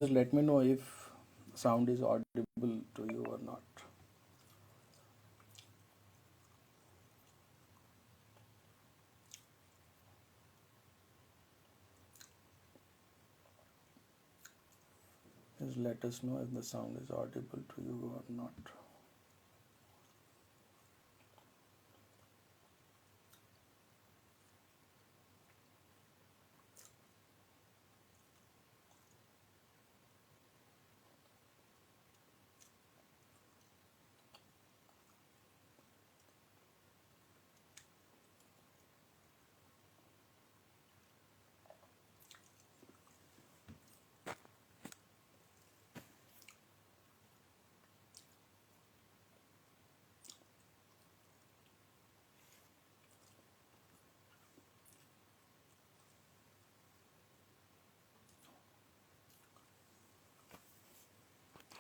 Just let me know if sound is audible to you or not. Just let us know if the sound is audible to you or not.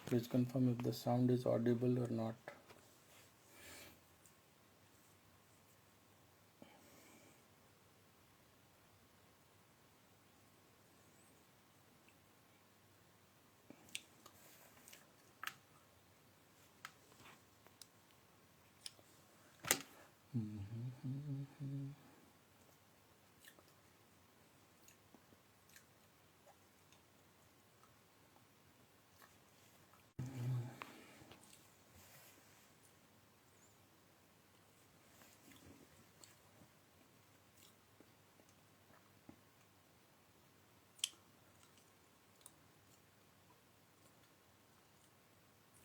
Please confirm if the sound is audible or not.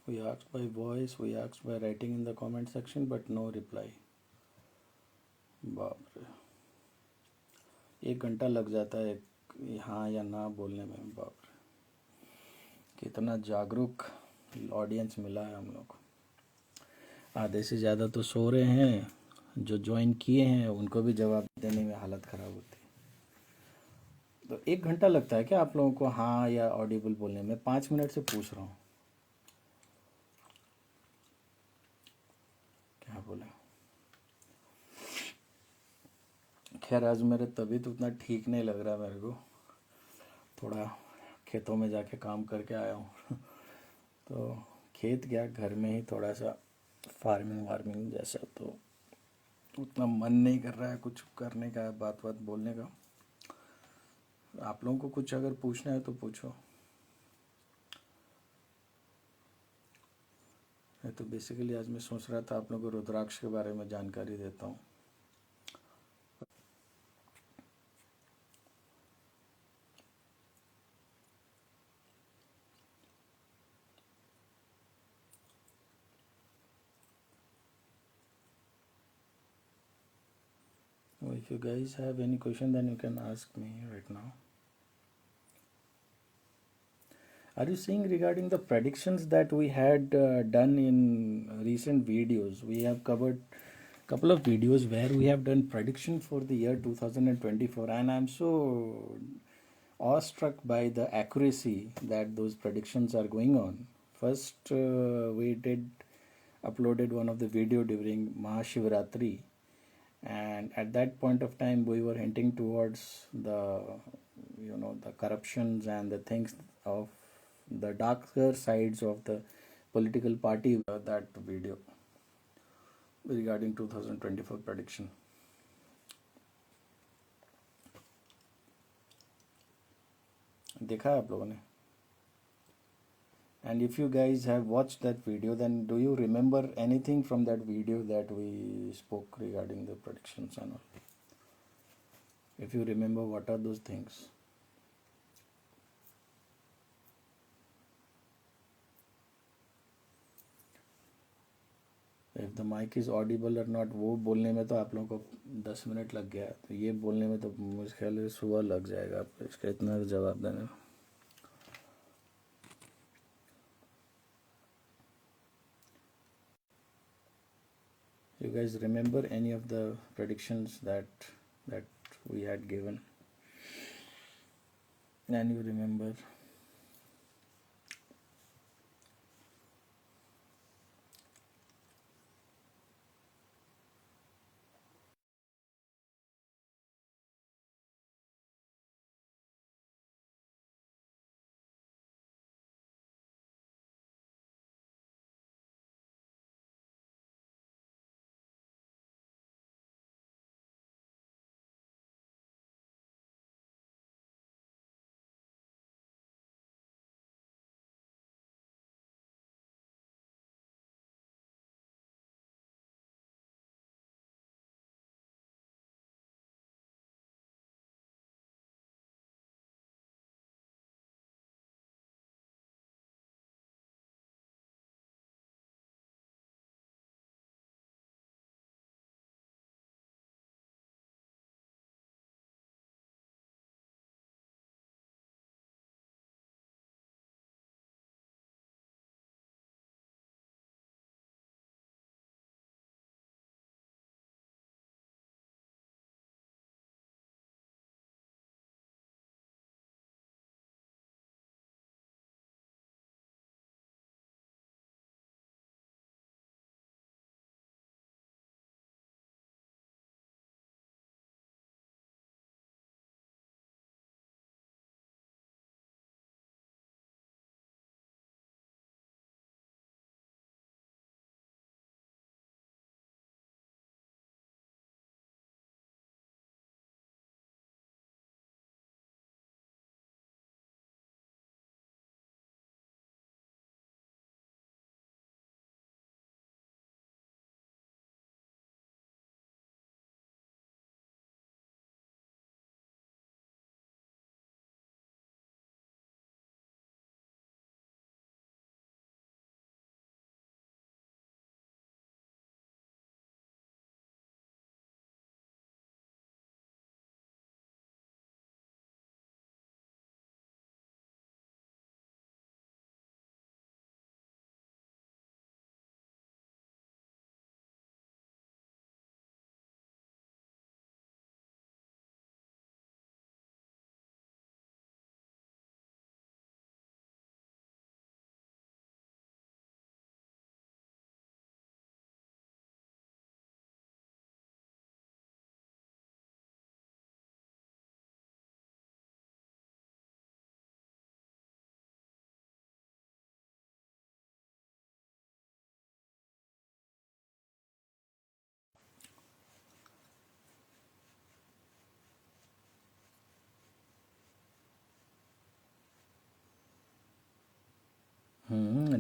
We asked by voice, we asked by writing in the comment section, but no reply. बाप रे, 1 घंटा लग जाता है हाँ या ना बोलने में। बाप रे, कितना जागरूक ऑडियंस मिला है हम लोग को। आधे से ज़्यादा तो सो रहे हैं, जो ज्वाइन किए हैं उनको भी जवाब देने में हालत ख़राब होती है। तो 1 घंटा लगता है क्या आप लोगों को हाँ या ऑडिबल बोलने में? 5 मिनट से पूछ रहा हूँ, क्या बोले। खैर आज मेरे तबीयत उतना ठीक नहीं लग रहा मेरे को, थोड़ा खेतों में जाके काम करके आया हूँ। तो खेत गया, घर में ही थोड़ा सा फार्मिंग वार्मिंग जैसा, तो उतना मन नहीं कर रहा है कुछ करने का, बात बात बोलने का। आप लोगों को कुछ अगर पूछना है तो पूछो। तो बेसिकली आज मैं सोच रहा था आप लोगों को रुद्राक्ष के बारे में जानकारी देता हूँ। If you guys have any question, then you can ask me right now. Are you seeing regarding the predictions that we had done in recent videos? We have covered couple of videos where we have done prediction for the year 2024, and I'm so awestruck by the accuracy that those predictions are going on. First, we did uploaded one of the video during Mahashivratri, and at that point of time we were hinting towards the the corruptions and the things of the darker sides of the political party. That video regarding 2024 prediction, देखा है आप लोगों ने? And if you guys have watched that video, then do you remember anything from that video that we spoke regarding the predictions and all? If you remember, what are those things? If the mic is audible or not, वो बोलने में तो आप लोगों को 10 minute लग गया, तो ये बोलने में तो मुझे ख्याल है सुबह लग जाएगा आपको इसका इतना जवाब देने में। You guys remember any of the predictions that we had given? And you remember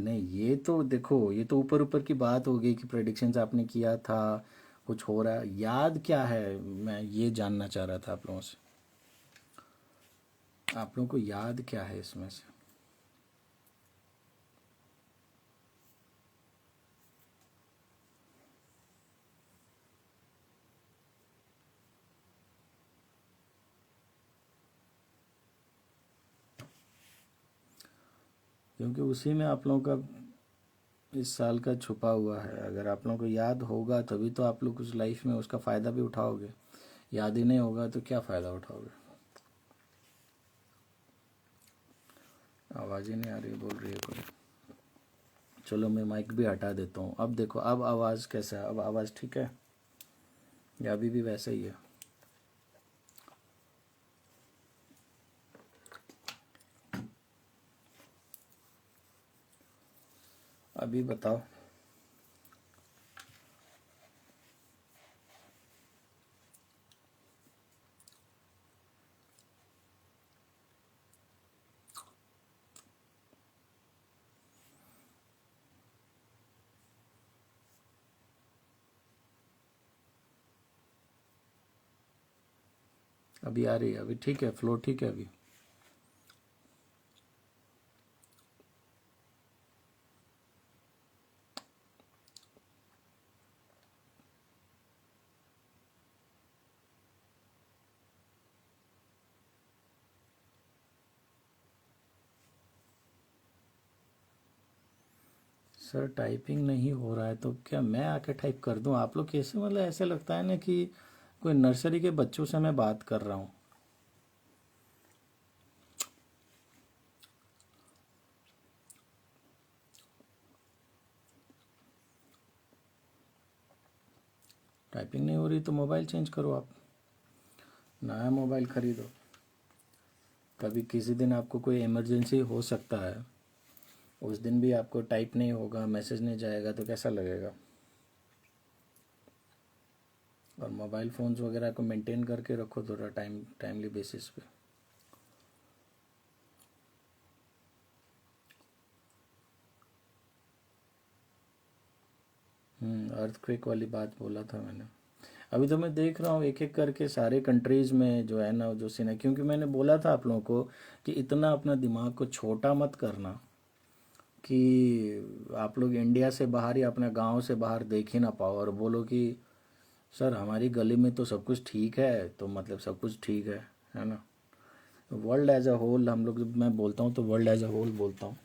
नहीं, ये तो देखो, ये तो ऊपर ऊपर की बात हो गई कि प्रेडिक्शंस आपने किया था, कुछ हो रहा है, याद क्या है, मैं ये जानना चाह रहा था आप लोगों से। आप लोगों को याद क्या है इसमें से? क्योंकि उसी में आप लोगों का इस साल का छुपा हुआ है। अगर आप लोगों को याद होगा तभी तो आप लोग उस लाइफ में उसका फ़ायदा भी उठाओगे। याद ही नहीं होगा तो क्या फ़ायदा उठाओगे? आवाज़ ही नहीं आ रही, बोल रही है कोई। चलो मैं माइक भी हटा देता हूँ। अब देखो, अब आवाज़ कैसा है? अब आवाज़ ठीक है या अभी भी वैसा ही है? अभी बताओ। अभी आ रही है? अभी ठीक है? फ्लो ठीक है अभी? सर टाइपिंग नहीं हो रहा है तो क्या मैं आके टाइप कर दूं? आप लोग कैसे, मतलब ऐसे लगता है ना कि कोई नर्सरी के बच्चों से मैं बात कर रहा हूँ। टाइपिंग नहीं हो रही तो मोबाइल चेंज करो आप, नया मोबाइल खरीदो। कभी किसी दिन आपको कोई इमरजेंसी हो सकता है, उस दिन भी आपको टाइप नहीं होगा, मैसेज नहीं जाएगा तो कैसा लगेगा? और मोबाइल फ़ोन्स वगैरह को मेंटेन करके रखो थोड़ा टाइमली बेसिस पे। अर्थक्वेक वाली बात बोला था मैंने। अभी तो मैं देख रहा हूँ एक एक करके सारे कंट्रीज़ में जो है ना, जो सीन है, क्योंकि मैंने बोला था आप लोगों को कि इतना अपना दिमाग को छोटा मत करना कि आप लोग इंडिया से बाहर या अपने गांव से बाहर देख ही ना पाओ और बोलो कि सर हमारी गली में तो सब कुछ ठीक है, तो मतलब सब कुछ ठीक है ना? वर्ल्ड एज अ होल हम लोग, जब मैं बोलता हूँ तो वर्ल्ड एज अ होल बोलता हूँ।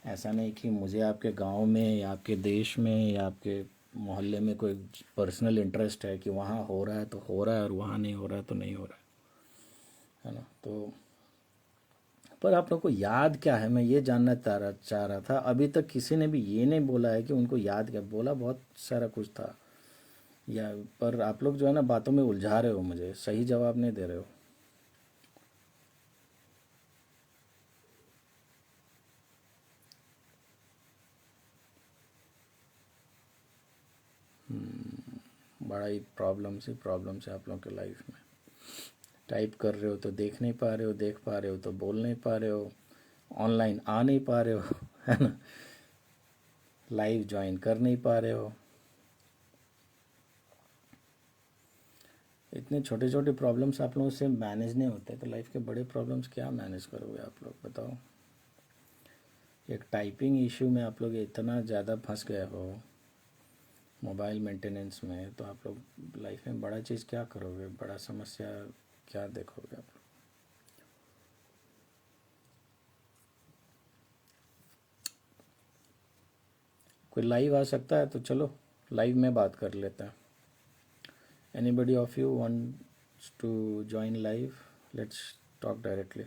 ऐसा नहीं कि मुझे आपके गांव में या आपके देश में या आपके मोहल्ले में कोई पर्सनल इंटरेस्ट है कि वहाँ हो रहा है तो हो रहा है और वहाँ नहीं हो रहा है तो नहीं हो रहा है ना? तो पर आप लोग को याद क्या है, मैं ये जानना चाह रहा था। अभी तक किसी ने भी ये नहीं बोला है कि उनको याद क्या, बोला बहुत सारा कुछ था या, पर आप लोग जो है ना बातों में उलझा रहे हो, मुझे सही जवाब नहीं दे रहे हो। बड़ा ही प्रॉब्लम से आप लोगों के लाइफ में। टाइप कर रहे हो तो देख नहीं पा रहे हो, देख पा रहे हो तो बोल नहीं पा रहे हो, ऑनलाइन आ नहीं पा रहे हो है ना, लाइव ज्वाइन कर नहीं पा रहे हो। इतने छोटे छोटे प्रॉब्लम्स आप लोगों से मैनेज नहीं होते तो लाइफ के बड़े प्रॉब्लम्स क्या मैनेज करोगे आप लोग, बताओ? एक टाइपिंग इशू में आप लोग इतना ज़्यादा फंस गए हो मोबाइल मेंटेनेंस में, तो आप लोग लाइफ में बड़ा चीज़ क्या करोगे, बड़ा समस्या क्या देखोगे आप लोग? कोई लाइव आ सकता है तो चलो लाइव में बात कर लेते हैं। Anybody of you wants to join live? Let's talk directly.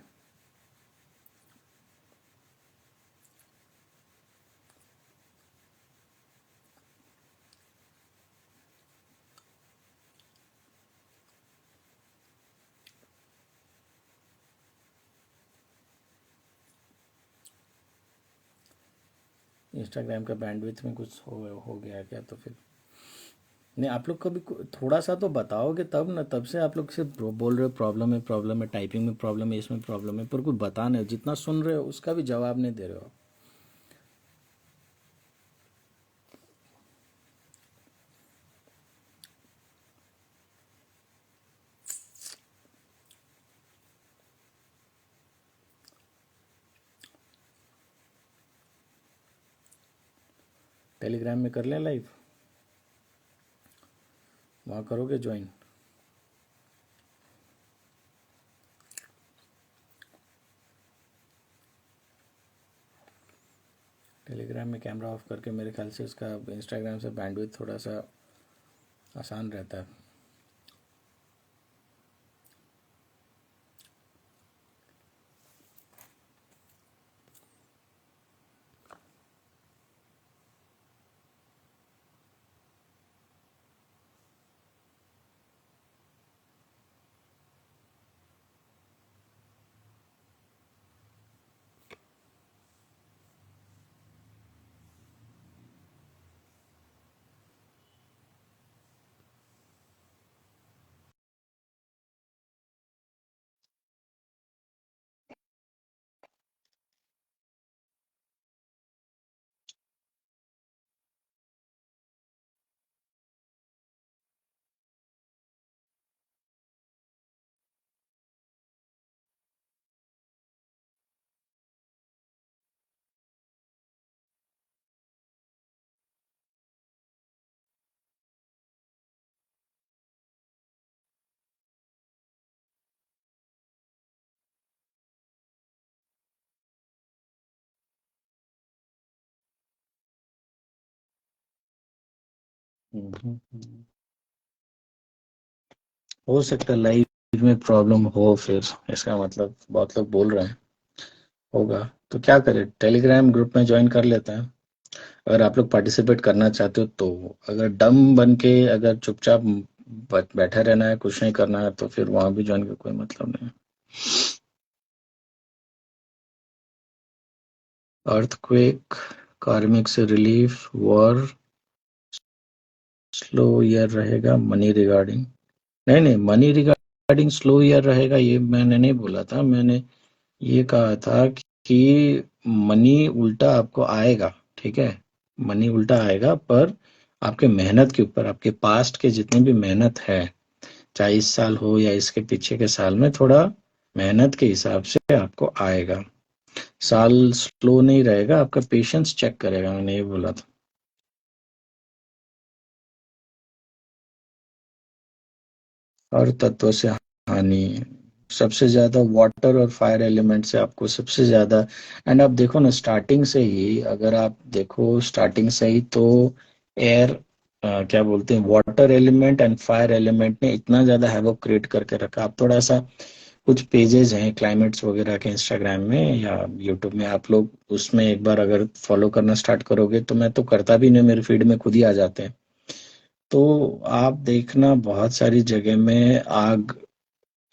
Instagram का बैंडविड्थ में कुछ हो गया क्या तो फिर? नहीं, आप लोग कभी थोड़ा सा तो बताओगे तब ना, तब से आप लोग सिर्फ बोल रहे हो प्रॉब्लम है, टाइपिंग में प्रॉब्लम है, इसमें प्रॉब्लम है, पर कुछ बता नहीं, जितना सुन रहे हो उसका भी जवाब नहीं दे रहे हो। टेलीग्राम में कर लें लाइव, वहाँ करोगे ज्वाइन? टेलीग्राम में कैमरा ऑफ करके मेरे ख्याल से इसका इंस्टाग्राम से बैंडविड्थ थोड़ा सा आसान रहता है। हो सकता है लाइव में प्रॉब्लम हो, फिर इसका मतलब बहुत लोग बोल रहे हैं होगा। तो क्या करें, टेलीग्राम ग्रुप में ज्वाइन कर लेते हैं अगर आप लोग पार्टिसिपेट करना चाहते हो तो। अगर डम बन के अगर चुपचाप बैठे रहना है, कुछ नहीं करना है, तो फिर वहां भी ज्वाइन का कोई मतलब नहीं है। अर्थक्वेक, कार्मिक से रिलीफ, वॉर, स्लो ईयर रहेगा, मनी रिगार्डिंग। नहीं नहीं, मनी रिगार्डिंग स्लो ईयर रहेगा ये मैंने नहीं बोला था। मैंने ये कहा था कि मनी उल्टा आपको आएगा, ठीक है, मनी उल्टा आएगा, पर आपके मेहनत के ऊपर, आपके पास्ट के जितनी भी मेहनत है, चाहे इस साल हो या इसके पीछे के साल में, थोड़ा मेहनत के हिसाब से आपको आएगा। साल स्लो नहीं रहेगा, आपका पेशेंस चेक करेगा, मैंने ये बोला था। और तत्व से हानि, सबसे ज्यादा वाटर और फायर एलिमेंट से आपको सबसे ज्यादा। एंड आप देखो ना, स्टार्टिंग से ही अगर आप देखो, स्टार्टिंग से ही तो एयर, क्या बोलते हैं, water element and fire element ने इतना ज्यादा हैवॉक क्रिएट करके रखा। आप थोड़ा सा, कुछ पेजेस हैं क्लाइमेट्स वगैरह के इंस्टाग्राम में या यूट्यूब में, आप लोग उसमें एक बार अगर फॉलो करना स्टार्ट करोगे, तो मैं तो करता भी नहीं, मेरे फीड में खुद ही आ जाते हैं, तो आप देखना बहुत सारी जगह में आग,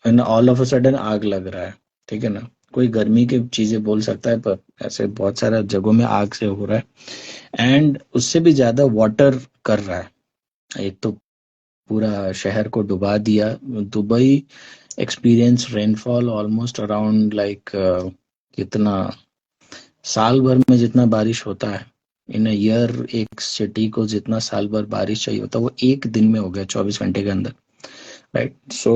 ऑल ऑफ अ सडन आग लग रहा है, ठीक है ना। कोई गर्मी की चीजें बोल सकता है, पर ऐसे बहुत सारे जगहों में आग से हो रहा है। एंड उससे भी ज्यादा वाटर कर रहा है। एक तो पूरा शहर को डुबा दिया। Dubai experience rainfall almost around like, कितना, साल भर में जितना बारिश होता है इन अ ईयर, एक सिटी को जितना साल भर बारिश चाहिए होता है, वो एक दिन में हो गया, 24 घंटे के अंदर, right. So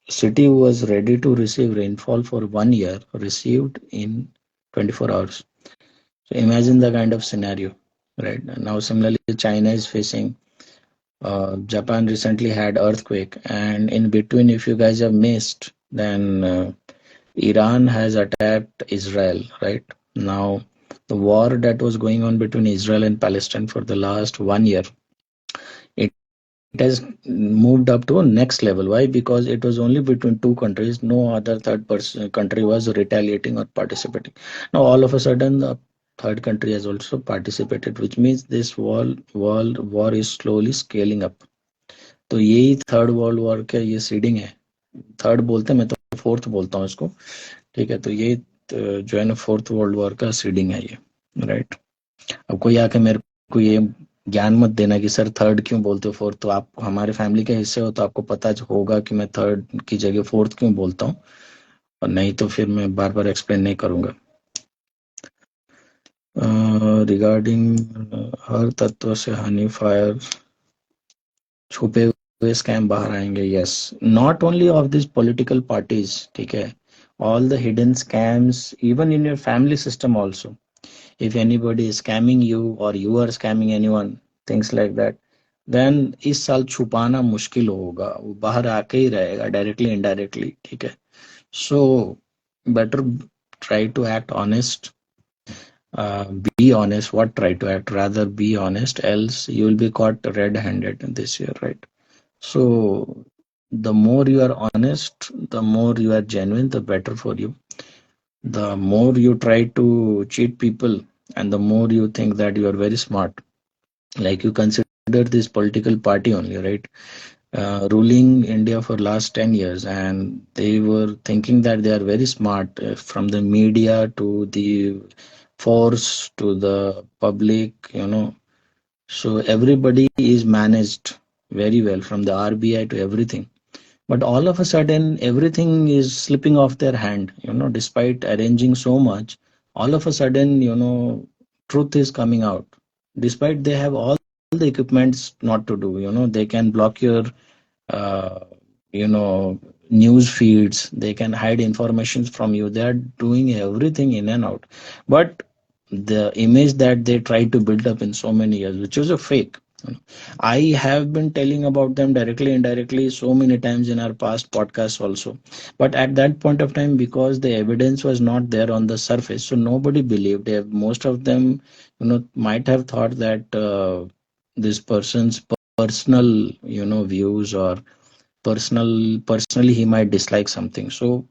city was ready to receive rainfall for 1 year, received in 24 hours. So imagine the kind of scenario, right? Now similarly China is facing, Japan recently had earthquake, and in between, if you guys have missed, then Iran has attacked Israel, right? Now the war that was going on between Israel and Palestine for the last 1 year, it it has moved up to a next level. Why? Because it was only between two countries. No other third person country was retaliating or participating. Now all of a sudden the third country has also participated, which means this world war is slowly scaling up. तो यही third world war का ये seeding है। Third बोलते हैं, मैं तो fourth बोलता हूँ इसको, ठीक है। तो ये जो है ना, फोर्थ वर्ल्ड वॉर का सीडिंग है ये, राइट। अब कोई आके मेरे को ये ज्ञान मत देना कि सर थर्ड क्यों बोलते हो, फोर्थ। तो आप हमारे फैमिली के हिस्से हो, तो आपको पता होगा कि मैं थर्ड की जगह फोर्थ क्यों बोलता हूँ, और नहीं तो फिर मैं बार बार एक्सप्लेन नहीं करूंगा। रिगार्डिंग हर तत्व से हानि, फायर, छुपे हुए स्कैम बाहर आएंगे। Yes, not only of this political parties, ठीक है, all the hidden scams even in your family system also. if anybody is scamming you or you are scamming anyone, things like that, then इस साल छुपाना मुश्किल होगा, वो बाहर आके ही रहेगा डायरेक्टली इनडायरेक्टली, ठीक है. So better try to act honest. Be honest. What try to act? Rather be honest, else you will be caught red-handed this year, right? So the more you are honest, the more you are genuine, the better for you. The more you try to cheat people, and the more you think that you are very smart, like you consider this political party only, right? Ruling India for last 10 years, and they were thinking that they are very smart, from the media to the force to the public, so everybody is managed very well, from the RBI to everything. But all of a sudden, everything is slipping off their hand, despite arranging so much. All of a sudden, truth is coming out. Despite they have all the equipments not to do, they can block your, uh, news feeds, they can hide information from you. They are doing everything in and out. But the image that they tried to build up in so many years, which was a fake. I have been telling about them directly, indirectly, so many times in our past podcasts also. But at that point of time, because the evidence was not there on the surface, so nobody believed. Most of them, might have thought that this person's personal, views, or personally he might dislike something. So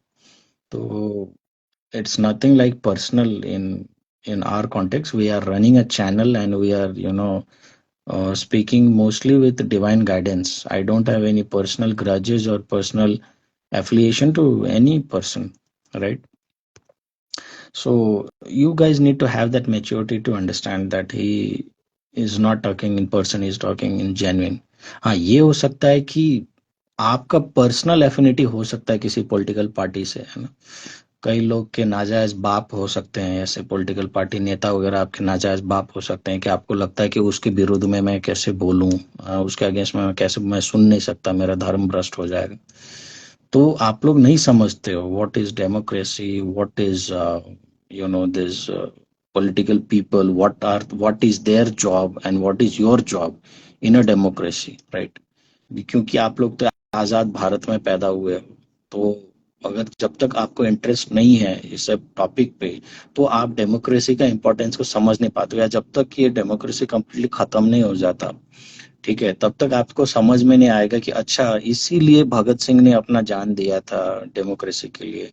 it's nothing like personal in our context. We are running a channel, and we are, speaking mostly with divine guidance. I don't have any personal grudges or personal affiliation to any person, right? So you guys need to have that maturity to understand that he is not talking in person, he is talking in genuine. हाँ, ये हो सकता है कि आपका personal affinity हो सकता है किसी पॉलिटिकल पार्टी से, है ना. कई लोग के नाजायज बाप हो सकते हैं, ऐसे पॉलिटिकल पार्टी नेता वगैरह आपके नाजायज बाप हो सकते हैं, कि आपको लगता है कि उसके विरुद्ध में मैं कैसे बोलूं, उसके अगेंस्ट में कैसे, मैं सुन नहीं सकता, मेरा धर्म भ्रष्ट हो जाएगा. तो आप लोग नहीं समझते हो what is democracy, what is this political people, what is their job and what is your job in a democracy, right? क्योंकि आप लोग तो आजाद भारत में पैदा हुए हो, तो अगर जब तक आपको इंटरेस्ट नहीं है इस टॉपिक पे, तो आप डेमोक्रेसी का इंपॉर्टेंस को समझ नहीं पाते हो, या जब तक ये डेमोक्रेसी कंप्लीटली खत्म नहीं हो जाता, ठीक है, तब तक आपको समझ में नहीं आएगा कि अच्छा, इसीलिए भगत सिंह ने अपना जान दिया था डेमोक्रेसी के लिए,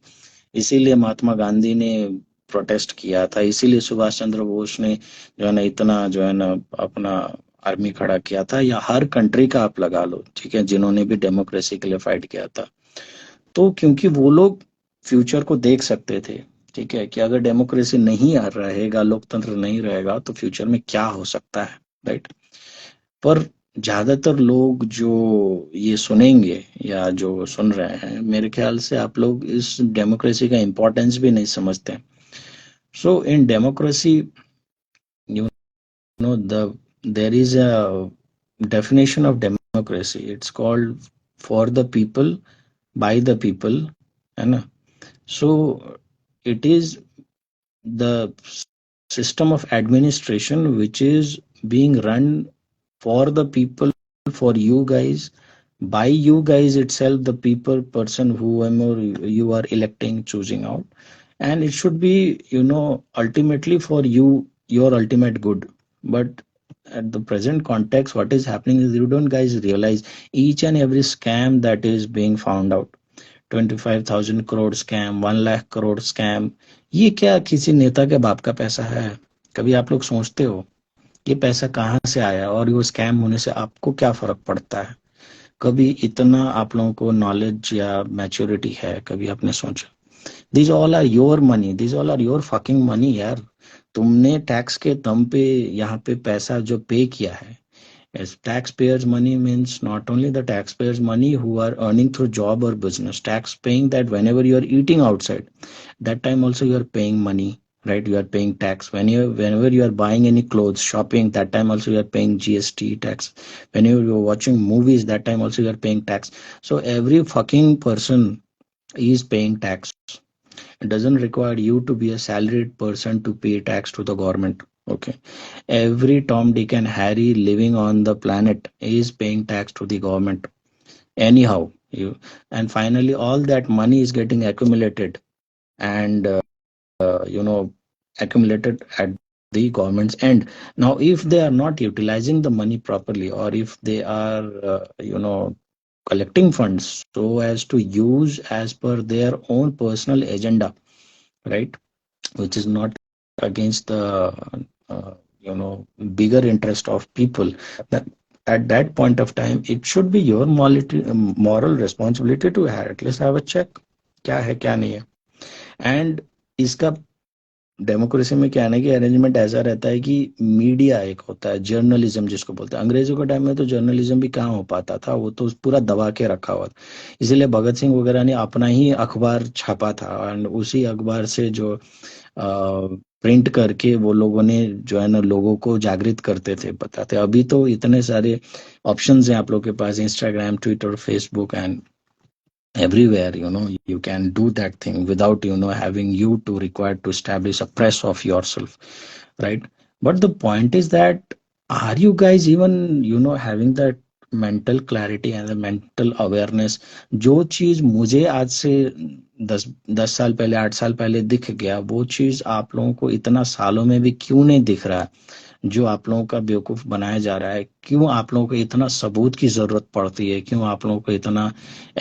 इसीलिए महात्मा गांधी ने प्रोटेस्ट किया था, इसीलिए सुभाष चंद्र बोस ने जो है ना इतना जो है ना अपना आर्मी खड़ा किया था, या हर कंट्री का आप लगा लो, ठीक है, जिन्होंने भी डेमोक्रेसी के लिए फाइट किया था. तो क्योंकि वो लोग फ्यूचर को देख सकते थे, ठीक है, कि अगर डेमोक्रेसी नहीं आ रहेगा, लोकतंत्र नहीं रहेगा, तो फ्यूचर में क्या हो सकता है, राइट. पर ज्यादातर लोग जो ये सुनेंगे या जो सुन रहे हैं, मेरे ख्याल से आप लोग इस डेमोक्रेसी का इम्पोर्टेंस भी नहीं समझते. So in democracy, you the there is a definition of democracy. It's called for the people, by the people, है ना. So it is the system of administration which is being run for the people, for you guys, by you guys itself, the people, person, whoever you are electing, choosing out, and it should be, ultimately for you, your ultimate good. But at the present context, what is happening is, you don't guys realize each and every scam that is being found out. 25,000 crore scam, 1 lakh crore scam, ये क्या किसी नेता के बाप का पैसा है? कभी आप लोग सोचते हो ये पैसा कहाँ से आया, और वो स्कैम होने से आपको क्या फर्क पड़ता है? कभी इतना आप लोगों को नॉलेज या मैच्योरिटी है? कभी आपने सोचा? This all are your money, this all are your fucking money यार. तुमने टैक्स के दम पे यहाँ पे पैसा जो पे किया है, as taxpayers money means not only the taxpayers money who are earning through job or business, tax paying, that whenever you are eating outside, that time also you are paying money, right? You are paying tax when you, whenever you are buying any clothes, shopping, that time also you are paying GST tax. Whenever you are watching movies, that time also you are paying tax. So every fucking person is paying tax. It doesn't require you to be a salaried person to pay tax to the government. Okay, every Tom, Dick, and Harry living on the planet is paying tax to the government. Anyhow, and finally, all that money is getting accumulated and accumulated at the government's end. Now, if they are not utilizing the money properly, or if they are, collecting funds so as to use as per their own personal agenda, right, which is not against the uh, bigger interest of people, that at that point of time it should be your moral responsibility to at least have a check, क्या है क्या नहीं है. And इसका democracy में क्या है ना कि अरेंजमेंट ऐसा रहता है कि मीडिया एक होता है, जर्नलिज्म जिसको बोलते हैं. अंग्रेजों के टाइम में तो जर्नलिज्म भी कहाँ हो पाता था, वो तो पूरा दबा के रखा हुआ था. इसीलिए भगत सिंह वगैरह ने अपना ही अखबार छापा था एंड उसी अखबार से जो प्रिंट करके वो लोगों ने जो है ना लोगों को जागृत करते थे, बताते. अभी तो इतने सारे ऑप्शंस हैं आप लोग के पास, Instagram, Twitter, Facebook and everywhere, you can do that thing without having you to require to establish a press of yourself, right? But the point is that, are you guys even having that mental clarity and the mental awareness? जो चीज मुझे आज से 10 साल पहले, 8 साल पहले दिख गया, वो चीज आप लोगों को इतना सालों में भी क्यों नहीं दिख रहा है? जो आप लोगों का बेवकूफ बनाया जा रहा है, क्यों आप लोगों को इतना सबूत की जरूरत पड़ती है, क्यों आप लोगों को इतना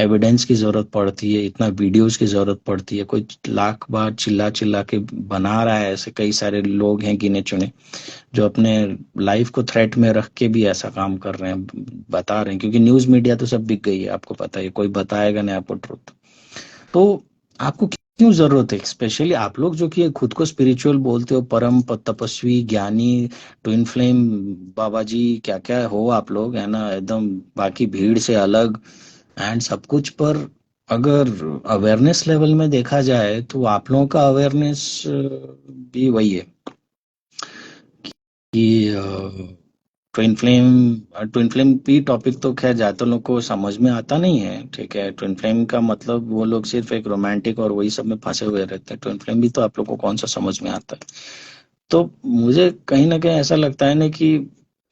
एविडेंस की जरूरत पड़ती है, इतना वीडियोस की जरूरत पड़ती है? कोई लाख बार चिल्ला चिल्ला के बना रहा है. ऐसे कई सारे लोग हैं गिने चुने जो अपने लाइफ को थ्रेट में रख के भी ऐसा काम कर रहे हैं, बता रहे हैं. क्योंकि न्यूज मीडिया तो सब बिक गई है, आपको पता है, कोई बताएगा नहीं आपको ट्रुथ. तो आपको क्यों जरूरत है, स्पेशली आप लोग जो कि खुद को स्पिरिचुअल बोलते हो, परम तपस्वी ज्ञानी, ट्विन फ्लेम बाबा जी, क्या क्या हो आप लोग, है ना, एकदम बाकी भीड़ से अलग एंड सब कुछ. पर अगर अवेयरनेस लेवल में देखा जाए तो आप लोगों का अवेयरनेस भी वही है कि ट्विन फ्लेम भी टॉपिक तो खैर ज्यादातर लोग को समझ में आता नहीं है. ठीक है, ट्विन फ्लेम का मतलब वो लोग सिर्फ एक रोमांटिक और वही सब में फंसे हुए रहते हैं. ट्विन फ्लेम भी तो आप लोग को कौन सा समझ में आता है? तो मुझे कहीं ना कहीं ऐसा लगता है ना कि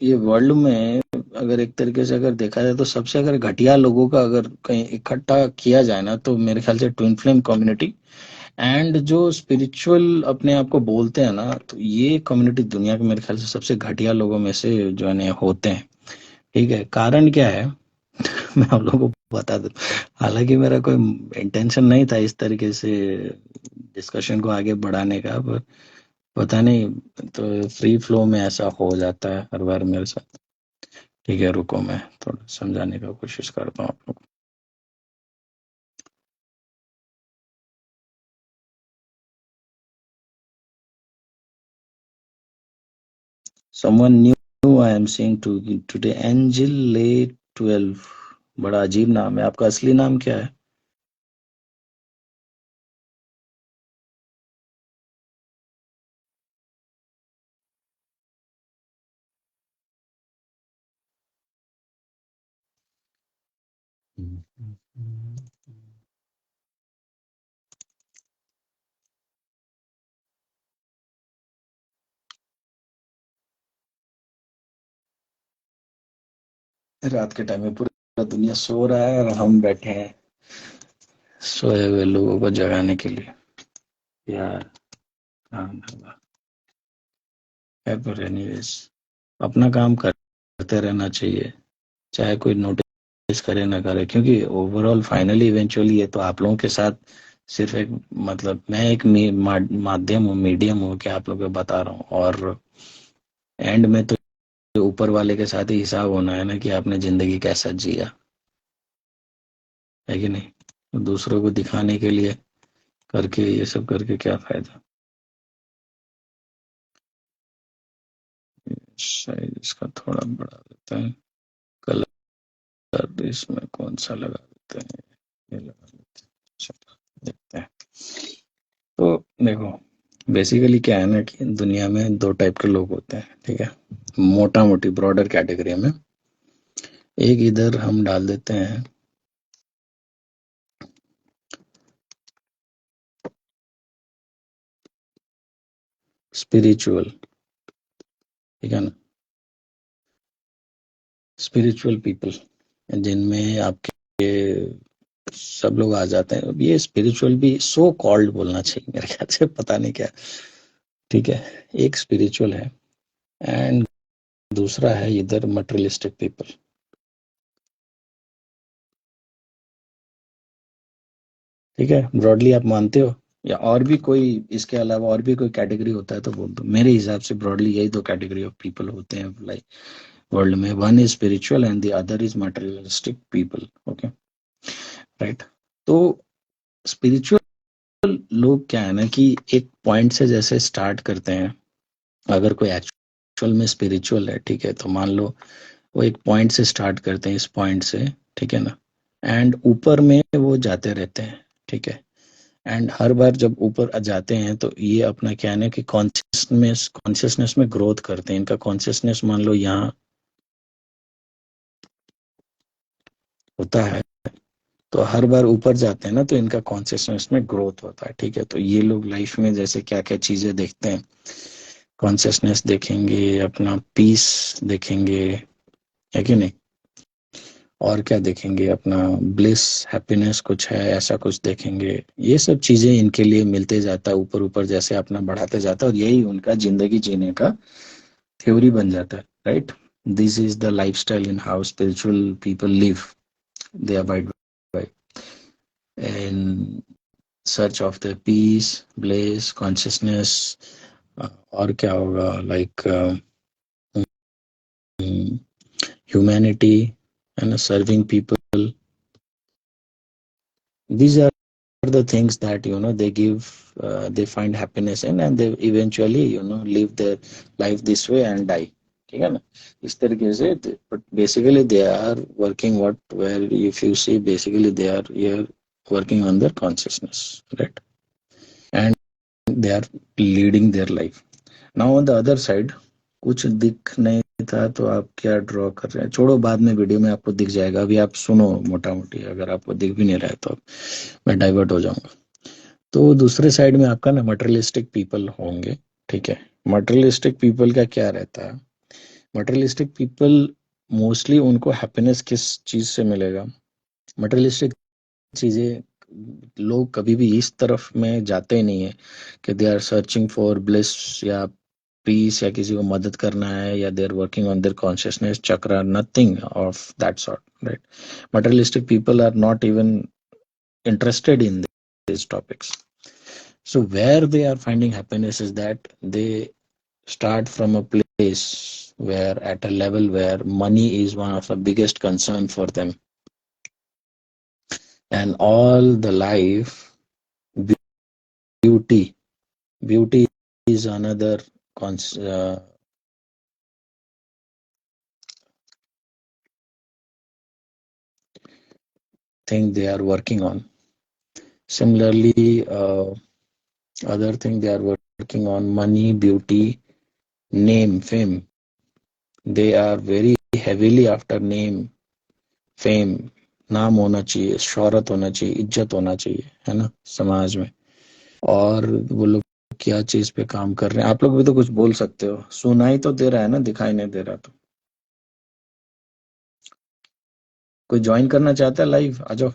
ये वर्ल्ड में अगर एक तरीके से अगर देखा जाए तो सबसे अगर घटिया लोगों का अगर कहीं इकट्ठा किया जाए ना, तो मेरे ख्याल से ट्विन फ्लेम कम्युनिटी एंड जो स्पिरिचुअल अपने आप को बोलते हैं ना, तो ये कम्युनिटी दुनिया के मेरे ख्याल से सबसे घटिया लोगों में से जो है ना होते हैं. ठीक है, कारण क्या है? मैं आप लोगों को बता दूं. हालांकि मेरा कोई इंटेंशन नहीं था इस तरीके से डिस्कशन को आगे बढ़ाने का, पर पता नहीं, तो फ्री फ्लो में ऐसा हो जाता है हर बार मेरे साथ. ठीक है, रुको, मैं थोड़ा समझाने का कोशिश करता हूँ आप लोग को. Someone new I am seeing to today, Angel Lay 12. बड़ा अजीब नाम है. आपका असली नाम क्या है? रात के टाइम में पूरा दुनिया सो रहा है और हम बैठे हैं सोए हुए लोगों को जगाने के लिए. यार, हाँ, पर एनीवेज, अपना काम करते रहना चाहिए, चाहे कोई नोटिस करे ना करे, क्योंकि ओवरऑल फाइनली इवेंचुअली ये तो आप लोगों के साथ सिर्फ एक, मतलब मैं एक माध्यम हूँ, मीडियम हूँ कि आप लोगों को बता रहा हूँ. और एंड में तो ऊपर वाले के साथ ही हिसाब होना है ना कि आपने जिंदगी कैसा जिया, है कि नहीं? तो दूसरों को दिखाने के लिए करके ये सब करके क्या फायदा? शायद इसका थोड़ा बढ़ा देते हैं कलर, इसमें कौन सा लगा देते हैं, ये लगा देते हैं. चलो, देखते हैं. तो देखो, बेसिकली क्या है ना कि दुनिया में दो टाइप के लोग होते हैं. ठीक है, मोटा मोटी ब्रॉडर कैटेगरी में. एक इधर हम डाल देते हैं स्पिरिचुअल, ठीक है ना, स्पिरिचुअल पीपल, जिनमें आपके सब लोग आ जाते हैं। अब ये स्पिरिचुअल भी सो कॉल्ड बोलना चाहिए मेरे ख्याल से, पता नहीं क्या, ठीक है। एक स्पिरिचुअल है एंड दूसरा है इधर मटेरियलिस्टिक पीपल, ठीक है। ब्रॉडली आप मानते हो, या और भी कोई इसके अलावा और भी कोई कैटेगरी होता है तो बोल दो। मेरे हिसाब से ब्रॉडली यही दो कैटेगरी ऑफ पीपल होते हैं लाइक वर्ल्ड में, one is spiritual and the other is materialistic people, okay, right. तो स्पिरिचुअल लोग क्या है ना कि एक पॉइंट से जैसे स्टार्ट करते हैं, अगर कोई एक्चुअल में स्पिरिचुअल है, ठीक है, तो मान लो वो एक पॉइंट से स्टार्ट करते हैं, इस पॉइंट से, ठीक है ना, एंड ऊपर में वो जाते रहते हैं, ठीक है। एंड हर बार जब ऊपर जाते हैं तो ये अपना क्या है ना कि कॉन्शियसनेस में ग्रोथ करते हैं। इनका कॉन्शियसनेस मान लो यहाँ होता है, तो हर बार ऊपर जाते हैं ना तो इनका कॉन्शियसनेस में ग्रोथ होता है, ठीक है। तो ये लोग लाइफ में जैसे क्या क्या चीजें देखते हैं, कॉन्शियसनेस देखेंगे, अपना पीस देखेंगे, है कि नहीं, और क्या देखेंगे, अपना ब्लिस, हैप्पीनेस कुछ है ऐसा कुछ देखेंगे। ये सब चीजें इनके लिए मिलते जाता है ऊपर ऊपर, जैसे अपना बढ़ाते जाता है, और यही उनका जिंदगी जीने का थ्योरी बन जाता है, right. This is the life style in how spiritual people live, they abide by in search of the peace, bliss, consciousness, और क्या होगा, like humanity and serving people. These are the things that they give, they find happiness in, and they eventually live their life this way and die, ठीक है ना, इस तरीके से। but basically they are working what, where if you see, basically they are here working on their consciousness, right, and they are leading their life. Now on the other side, कुछ दिख नहीं था तो आप क्या ड्रॉ कर रहे हैं, छोड़ो, बाद में वीडियो में आपको दिख जाएगा, अभी आप सुनो मोटा मोटी, अगर आपको दिख भी नहीं रहा है तो मैं डाइवर्ट हो जाऊंगा। तो दूसरे साइड में आपका ना मटेरियलिस्टिक पीपल होंगे, ठीक है। मटेरियलिस्टिक पीपल का क्या रहता है, मटेरियलिस्टिक पीपल मोस्टली उनको हैप्पीनेस किस चीज से मिलेगा, मटेरियलिस्टिक चीजें, लोग कभी भी इस तरफ में जाते ही नहीं है कि they are searching for bliss या पीस, या किसी को मदद करना है, या they are working on their consciousness chakra, nothing of that sort, right. Materialistic people are not even interested in these topics. So where they are finding happiness is that they start from a place where, at a level where money is one of the biggest concern for them, and all the life, beauty, beauty is another thing they are working on. Similarly, other thing they are working on, money, beauty, name, fame. They are very heavily after name, fame, नाम होना चाहिए, शोहरत होना चाहिए, इज्जत होना चाहिए, है ना, समाज में। और वो लोग क्या चीज पे काम कर रहे हैं, आप लोग भी तो कुछ बोल सकते हो, सुनाई तो दे रहा है ना, दिखाई नहीं दे रहा। तो कोई ज्वाइन करना चाहता है लाइव, आ जाओ।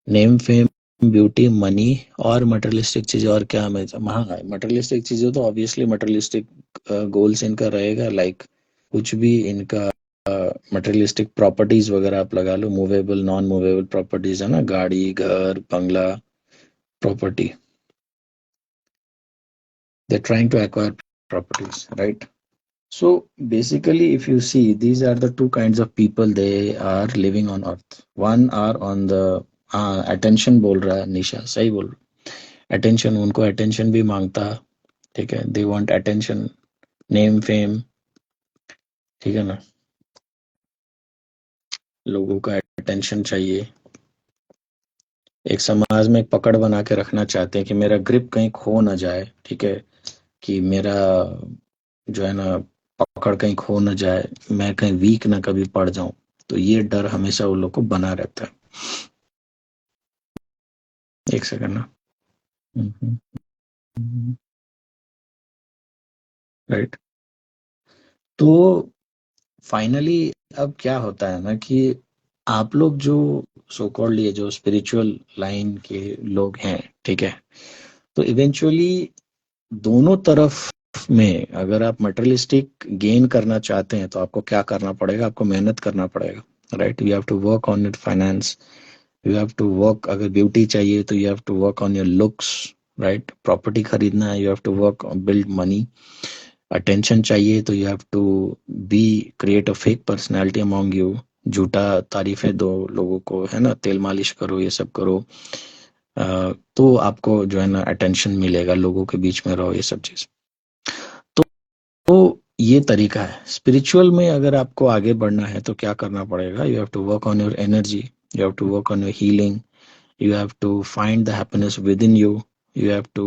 नेम, फेम, ब्यूटी, मनी और मटेरियलिस्टिक चीजें, और क्या हमें महंगा है, मटेरियलिस्टिक चीजें तो ऑब्वियसली मटेरियलिस्टिक गोल्स इनका रहेगा, लाइक कुछ भी इनका मटेरियलिस्टिक प्रॉपर्टीज वगैरह आप लगा लो, मूवेबल, नॉन मूवेबल प्रॉपर्टीज, है ना, गाड़ी, घर, बंगला, property, they're trying to acquire properties, right? So basically if you see, these are the two kinds of people they are living on earth. One are on the attention, बोल रहा है निशा, सही बोल रहा, attention, उनको attention भी मांगता, ठीक है, they want attention, name, fame, ठीक है ना, लोगों का attention चाहिए। एक समाज में एक पकड़ बना के रखना चाहते हैं कि मेरा ग्रिप कहीं खो ना जाए, ठीक है, कि मेरा जो है ना पकड़ कहीं खो न जाए, मैं कहीं वीक ना कभी पड़ जाऊं। तो ये डर हमेशा उन लोग को बना रहता है। एक सेकंड ना। हम्म, हम्म, हम्म। राइट। तो फाइनली अब क्या होता है ना कि आप लोग जो सो कॉल्ड ये जो स्पिरिचुअल लाइन के लोग हैं, ठीक है, तो इवेंचुअली दोनों तरफ में अगर आप मटेरियलिस्टिक गेन करना चाहते हैं तो आपको क्या करना पड़ेगा, आपको मेहनत करना पड़ेगा, right. You have to work on your finance, you have to work, अगर ब्यूटी चाहिए तो you have to work on your looks, right. Property खरीदना है, you have to work build money. Attention चाहिए तो you have to be create a fake personality among you, झूठा तारीफें दो लोगों को, है ना, तेल मालिश करो, ये सब करो। तो आपको जो है ना अटेंशन मिलेगा, लोगों के बीच में रहो, ये सब चीज। तो, तो ये तरीका है। स्पिरिचुअल में अगर आपको आगे बढ़ना है तो क्या करना पड़ेगा, you have to work on your energy, you have to work on your healing, you have to find the happiness within you, you have to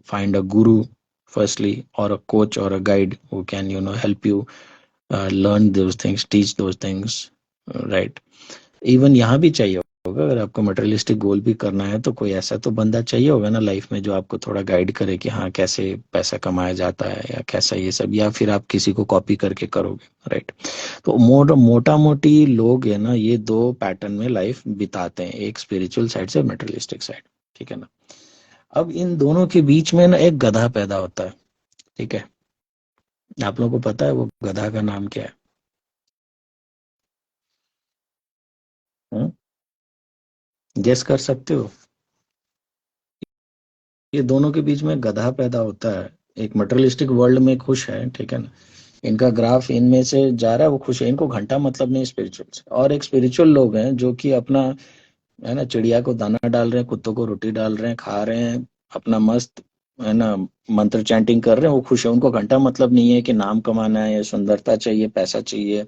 find a guru firstly, or a coach or a guide who can help you learn those things, teach those things, right। Even यहाँ भी चाहिए होगा, अगर आपको materialistic goal भी करना है तो कोई ऐसा तो बंदा चाहिए होगा ना लाइफ में जो आपको थोड़ा गाइड करे कि हाँ कैसे पैसा कमाया जाता है या कैसा ये सब, या फिर आप किसी को कॉपी करके करोगे, राइट। तो मोटा मोटी लोग है ना ये दो पैटर्न में लाइफ बिताते हैं, एक स्पिरिचुअल साइड से मटेरियलिस्टिक साइड, ठीक है ना। अब इन दोनों के बीच में ना एक गधा पैदा होता है, ठीक है। आप लोगों को पता है वो गधा का नाम क्या है? गेस कर सकते हो? ये दोनों के बीच में गधा पैदा होता है। एक मटेरियलिस्टिक वर्ल्ड में खुश है, ठीक है ना, इनका ग्राफ इनमें से जा रहा है, वो खुश है, इनको घंटा मतलब नहीं स्पिरिचुअल से। और एक स्पिरिचुअल लोग हैं जो कि अपना, है ना, चिड़िया को दाना डाल रहे हैं, कुत्तों को रोटी डाल रहे हैं, खा रहे हैं, अपना मस्त, है ना, मंत्र चैंटिंग कर रहे हैं, वो खुश है। उनको घंटा मतलब नहीं है कि नाम कमाना है या सुंदरता चाहिए, पैसा चाहिए,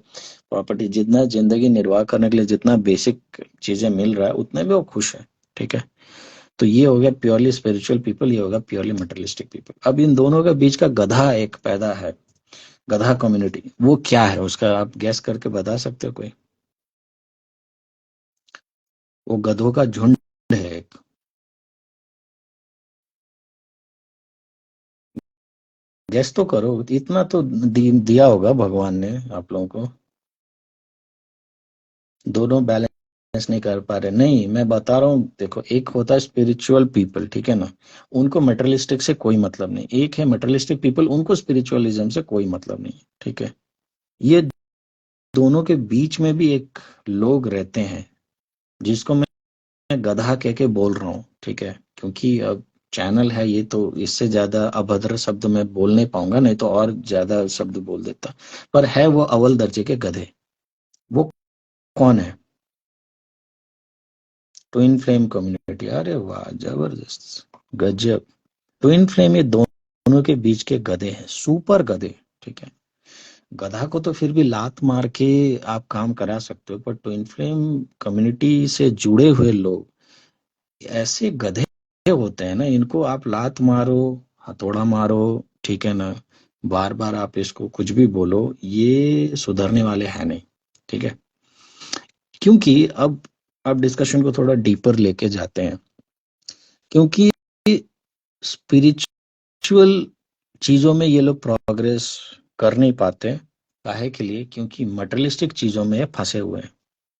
प्रॉपर्टी, जितना जिंदगी निर्वाह करने के लिए जितना बेसिक चीजें मिल रहा है उतने में वो खुश है, ठीक है। तो ये हो गया प्योरली स्पिरिचुअल पीपल, ये होगा प्योरली मटेरियलिस्टिक पीपल। अब इन दोनों के बीच का गधा एक पैदा है, गधा कम्युनिटी, वो क्या है उसका आप गैस करके बता सकते हो कोई? वो गधों का झुंड है एक। गैस तो करो, इतना तो दिया होगा भगवान ने आप लोगों को। दोनों बैलेंस नहीं कर पा रहे, नहीं मैं बता रहा हूँ, देखो, एक होता है स्पिरिचुअल पीपल, ठीक है ना, उनको मटेरियलिस्टिक से कोई मतलब नहीं। एक है मटेरियलिस्टिक पीपल, उनको स्पिरिचुअलिज्म से कोई मतलब नहीं, ठीक है। ये दोनों के बीच में भी एक लोग रहते हैं जिसको मैं गधा कह के बोल रहा हूँ, ठीक है, क्योंकि अब चैनल है ये, तो इससे ज्यादा अभद्र शब्द मैं बोल नहीं पाऊंगा, नहीं तो और ज्यादा शब्द बोल देता। पर है वो अव्वल दर्जे के गधे। वो कौन है? Twin flame community. अरे वाह, जबरदस्त, गजब। ट्विन फ्लेम ये दोनों के बीच के गधे हैं, सुपर गधे, ठीक है। गधा को तो फिर भी लात मार के आप काम करा सकते हो, पर ट्विन फ्लेम कम्युनिटी से जुड़े हुए लोग ऐसे गधे होते हैं ना, इनको आप लात मारो, हथौड़ा मारो, ठीक है ना, बार बार आप इसको कुछ भी बोलो, ये सुधरने वाले हैं नहीं, ठीक है। क्योंकि अब डिस्कशन को थोड़ा डीपर लेके जाते हैं, क्योंकि स्पिरिचुअल चीजों में ये लोग प्रोग्रेस कर नहीं पाते। काहे के लिए? क्योंकि मटेरियलिस्टिक चीजों में फंसे हुए हैं,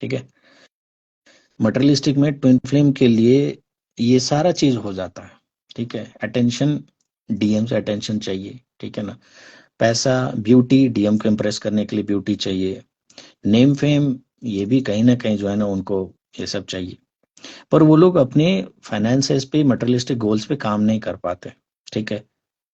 ठीक है। मटेरियलिस्टिक में ट्विन फ्लेम के लिए ये सारा चीज हो जाता है, ठीक है। अटेंशन, डीएम से अटेंशन चाहिए, ठीक है ना। पैसा, ब्यूटी, डीएम को इम्प्रेस करने के लिए ब्यूटी चाहिए। नेम फेम, ये भी कहीं ना कहीं जो है ना उनको ये सब चाहिए। पर वो लोग अपने फाइनेंसेस पे, मटेरियलिस्टिक गोल्स पे काम नहीं कर पाते, ठीक है।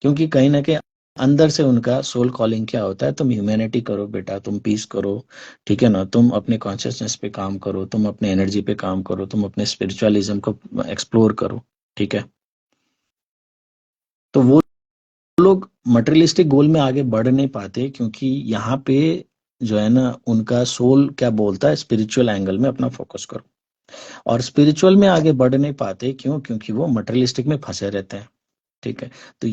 क्योंकि कहीं ना कहीं अंदर से उनका सोल कॉलिंग क्या होता है, तुम ह्यूमैनिटी करो बेटा, तुम पीस करो, ठीक है ना, तुम अपने कॉन्शियसनेस पे काम करो, तुम अपने एनर्जी पे काम करो, तुम अपने स्पिरिचुअलिज्म को एक्सप्लोर करो, ठीक है। तो वो लोग मटेरियलिस्टिक गोल में आगे बढ़ नहीं पाते, क्योंकि यहाँ पे जो है ना उनका सोल क्या बोलता है, स्पिरिचुअल एंगल में अपना फोकस करो। और स्पिरिचुअल में आगे बढ़ नहीं पाते, क्यों? क्योंकि वो मटेरियलिस्टिक में फंसे रहते हैं, ठीक है। तो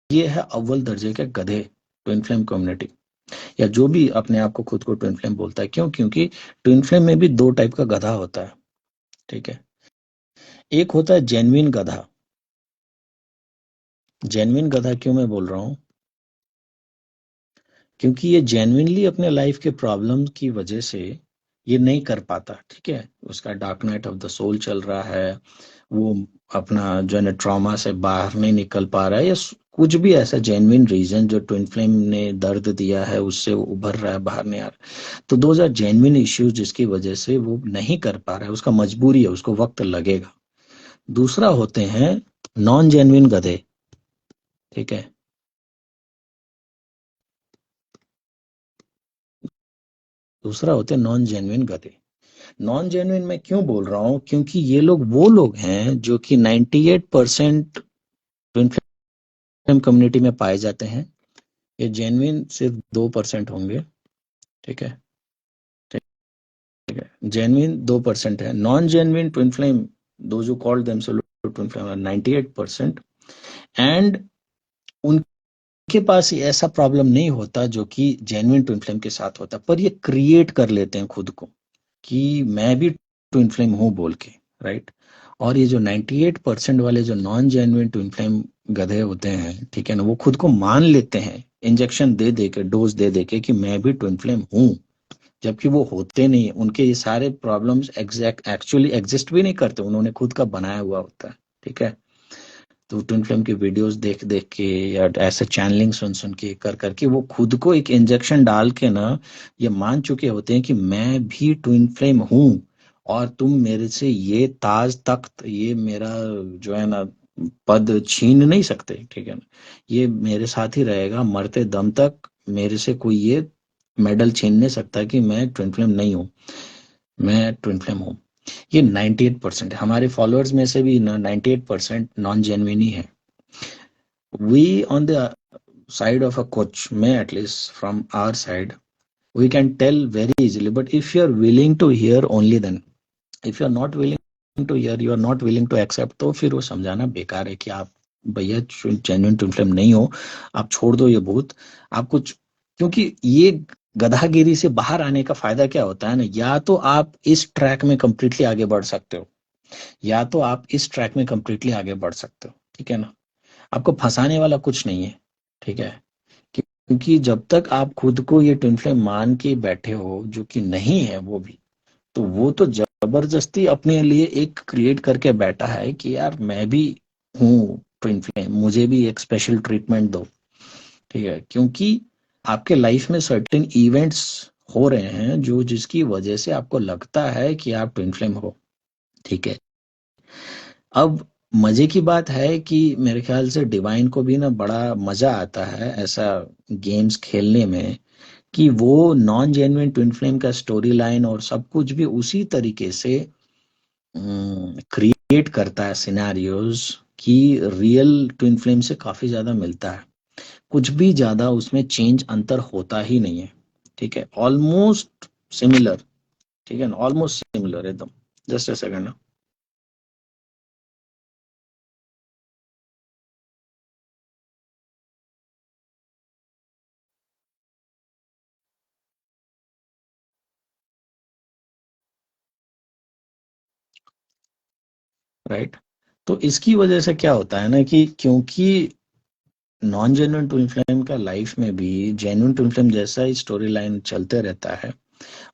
ये है अव्वल दर्जे के गधे, ट्विन फ्लेम कम्युनिटी, या जो भी अपने आप को खुद को ट्विन फ्लेम बोलता है। क्यों? क्योंकि ट्विन फ्लेम में भी दो टाइप का गधा होता है, ठीक है। एक होता है जेन्युइन गधा। जेन्युइन गधा क्यों मैं बोल रहा हूँ? क्योंकि ये जेन्युइनली अपने लाइफ के प्रॉब्लम की वजह से ये नहीं कर पाता, ठीक है, उसका dark night of the soul चल रहा है, वो अपना जो है ना ट्रॉमा से बाहर नहीं निकल पा रहा है, या कुछ भी ऐसा जेन्युइन रीजन जो ट्विन फ्लेम ने दर्द दिया है उससे वो उभर रहा है, बाहर नहीं आ रहा, तो दो आर जेन्युइन इश्यूज जिसकी वजह से वो नहीं कर पा रहा है, उसका मजबूरी है, उसको वक्त लगेगा। दूसरा होते हैं नॉन जेन्युइन गधे, ठीक है। दूसरा होते हैं नॉन जेन्युइन गधे। नॉन जेन्युइन मैं क्यों बोल रहा हूँ, क्योंकि ये लोग वो लोग हैं जो कि 98% ट्विन फ्लेम कम्युनिटी में पाए जाते हैं। ये जेन्युइन सिर्फ 2% होंगे, ठीक है, ठीक है। जेन्युइन 2% है, नॉन जेन्युइन ट्विन फ्लेम, दो जो called themselves twin flame, 98%। And उनके पास ऐसा प्रॉब्लम नहीं होता जो कि जेन्युइन ट्विन फ्लेम के साथ होता, पर ये क्रिएट कर लेते हैं खुद को कि मैं भी ट्विन फ्लेम हूं बोल के, राइट। और ये जो 98% वाले जो नॉन जेन्युइन ट्विन फ्लेम गधे होते हैं, ठीक है ना, वो खुद को मान लेते हैं इंजेक्शन दे दे के, डोज दे दे के, कि मैं भी ट्विन फ्लेम हूं, जबकि वो होते नहीं। उनके ये सारे प्रॉब्लम्स एग्जैक्ट एक्चुअली एग्जिस्ट भी नहीं करते, उन्होंने खुद का बनाया हुआ होता है, ठीक है। तो ट्विन फ्लेम की वीडियोस देख देख के या ऐसे चैनलिंग सुन सुन के कर करके वो खुद को एक इंजेक्शन डाल के ना ये मान चुके होते हैं कि मैं भी ट्विन फ्लेम हूं, और तुम मेरे से ये ताज तख्त, ये मेरा जो है ना पद छीन नहीं सकते, ठीक है ना, ये मेरे साथ ही रहेगा मरते दम तक, मेरे से कोई ये मेडल छीन नहीं सकता कि मैं ट्विन फ्लेम नहीं हूँ, मैं ट्विन फ्लेम हूँ। ये 98% है। हमारे फॉलोअर्स में से भी ना 98% नॉन जेन्युइन ही है। We on the side of a coach में, at least from our side, we can tell very easily, but if you are willing to hear only then, if you are not willing to hear, you are not willing to accept, तो फिर वो समझाना बेकार है कि आप भैया genuine twin flame नहीं हो, आप छोड़ दो ये भूत। आप कुछ, क्योंकि ये गधागिरी से बाहर आने का फायदा क्या होता है ना, या तो आप इस ट्रैक में कंप्लीटली आगे बढ़ सकते हो, या तो आप इस ट्रैक में कंप्लीटली आगे बढ़ सकते हो, ठीक है ना। आपको फंसाने वाला कुछ नहीं है, ठीक है। क्योंकि जब तक आप खुद को ये ट्विन फ्लेम मान के बैठे हो जो कि नहीं है वो भी, तो वो तो जबरदस्ती अपने लिए एक क्रिएट करके बैठा है कि यार मैं भी हूँ ट्विन फ्लेम, मुझे भी एक स्पेशल ट्रीटमेंट दो, ठीक है। क्योंकि आपके लाइफ में सर्टेन इवेंट्स हो रहे हैं जो जिसकी वजह से आपको लगता है कि आप ट्विन फ्लेम हो, ठीक है। अब मजे की बात है कि मेरे ख्याल से डिवाइन को भी ना बड़ा मजा आता है ऐसा गेम्स खेलने में, कि वो नॉन जेन्युइन ट्विन फ्लेम का स्टोरी लाइन और सब कुछ भी उसी तरीके से क्रिएट करता है सिनेरियोज, कि रियल ट्विन फ्लेम से काफी ज्यादा मिलता है, कुछ भी ज्यादा उसमें चेंज अंतर होता ही नहीं है, ठीक है, ऑलमोस्ट सिमिलर, ठीक है ना, ऑलमोस्ट सिमिलर एकदम। जस्ट अ सेकंड ना। राइट। तो इसकी वजह से क्या होता है ना, कि क्योंकि नॉन जेन्युइन ट्विन फ्लेम का लाइफ में भी जेन्युइन ट्विन फ्लेम जैसा ही स्टोरी लाइन चलते रहता है,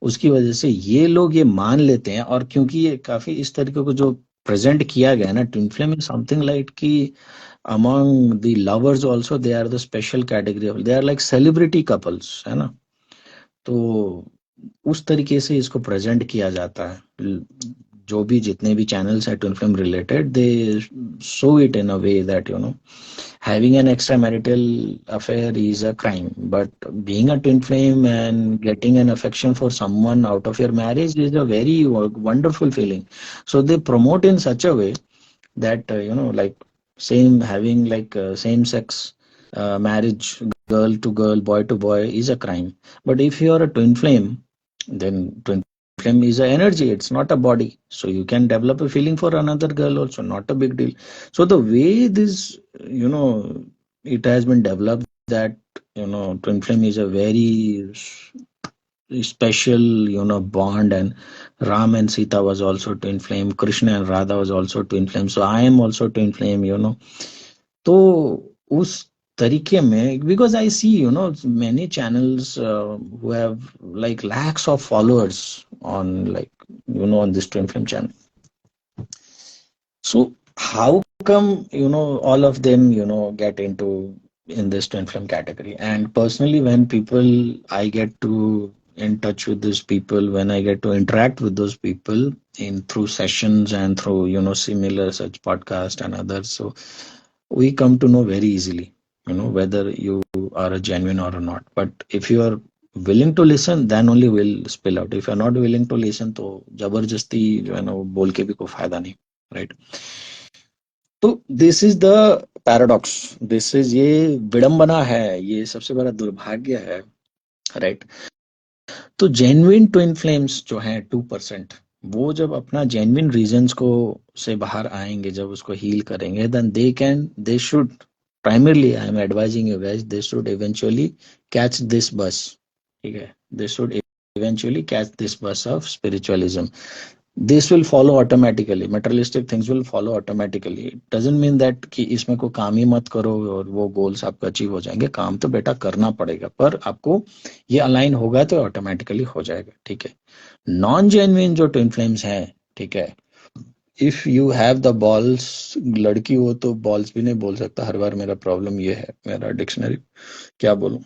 उसकी वजह से ये लोग ये मान लेते हैं। और क्योंकि ये काफी इस तरीके को जो प्रेजेंट किया गया है ना, twin flame is something like कि among the lovers also they are the special category of, they are like celebrity couples, है ना। तो उस तरीके से इसको प्रेजेंट किया जाता है। जो भी जितने भी चैनल्स हैं twin flame related, they show it in a way that having an extramarital affair is a crime, but being a twin flame and getting an affection for someone out of your marriage is a very wonderful feeling. So they promote in such a way that like same having like same sex marriage, girl to girl, boy to boy, is a crime. But if you are a twin flame, then twin flame is a energy, it's not a body, so you can develop a feeling for another girl also, not a big deal. So the way this, it has been developed, that twin flame is a very special bond. And Ram and Sita was also twin flame, Krishna and Radha was also twin flame, so I am also twin flame. तो उस तरीके में, because I see, many channels who have like lakhs of followers on, like, on this twin flame channel. So how come, all of them, get into in this twin flame category? And personally, when people, I get to in touch with those people, when I get to interact with those people in through sessions and through, similar such podcast and others, so we come to know very easily, whether you are a genuine or not. But if you are willing to listen, then only will spill out. If you're not willing to listen, तो जबरदस्ती जो है ना वो बोल के भी कोई फायदा नहीं, right? तो this is the paradox, this is, ये विडंबना है, ये सबसे बड़ा दुर्भाग्य है, राइट? तो जेन्युइन ट्विन फ्लेम्स जो हैं 2%, वो जब अपना जेन्युइन रीजंस को से बाहर आएंगे, जब उसको हील करेंगे, then they should primarily I am advising you guys, they should eventually catch this bus. ठीक है, they should eventually catch this bus of spiritualism. This will follow automatically, materialistic things will follow automatically. It doesn't mean that कि इसमें को काम ही मत करो और वो गोल्स आपका अचीव हो जाएंगे. काम तो बेटा करना पड़ेगा, पर आपको ये अलाइन होगा तो ऑटोमेटिकली हो जाएगा. ठीक है, नॉन जेन्युइन जो ट्विन फ्लेम्स हैं, ठीक है, if you have the balls, लड़की हो तो बॉल्स भी नहीं बोल सकता, हर बार मेरा प्रॉब्लम ये है, मेरा डिक्शनरी क्या बोलूं,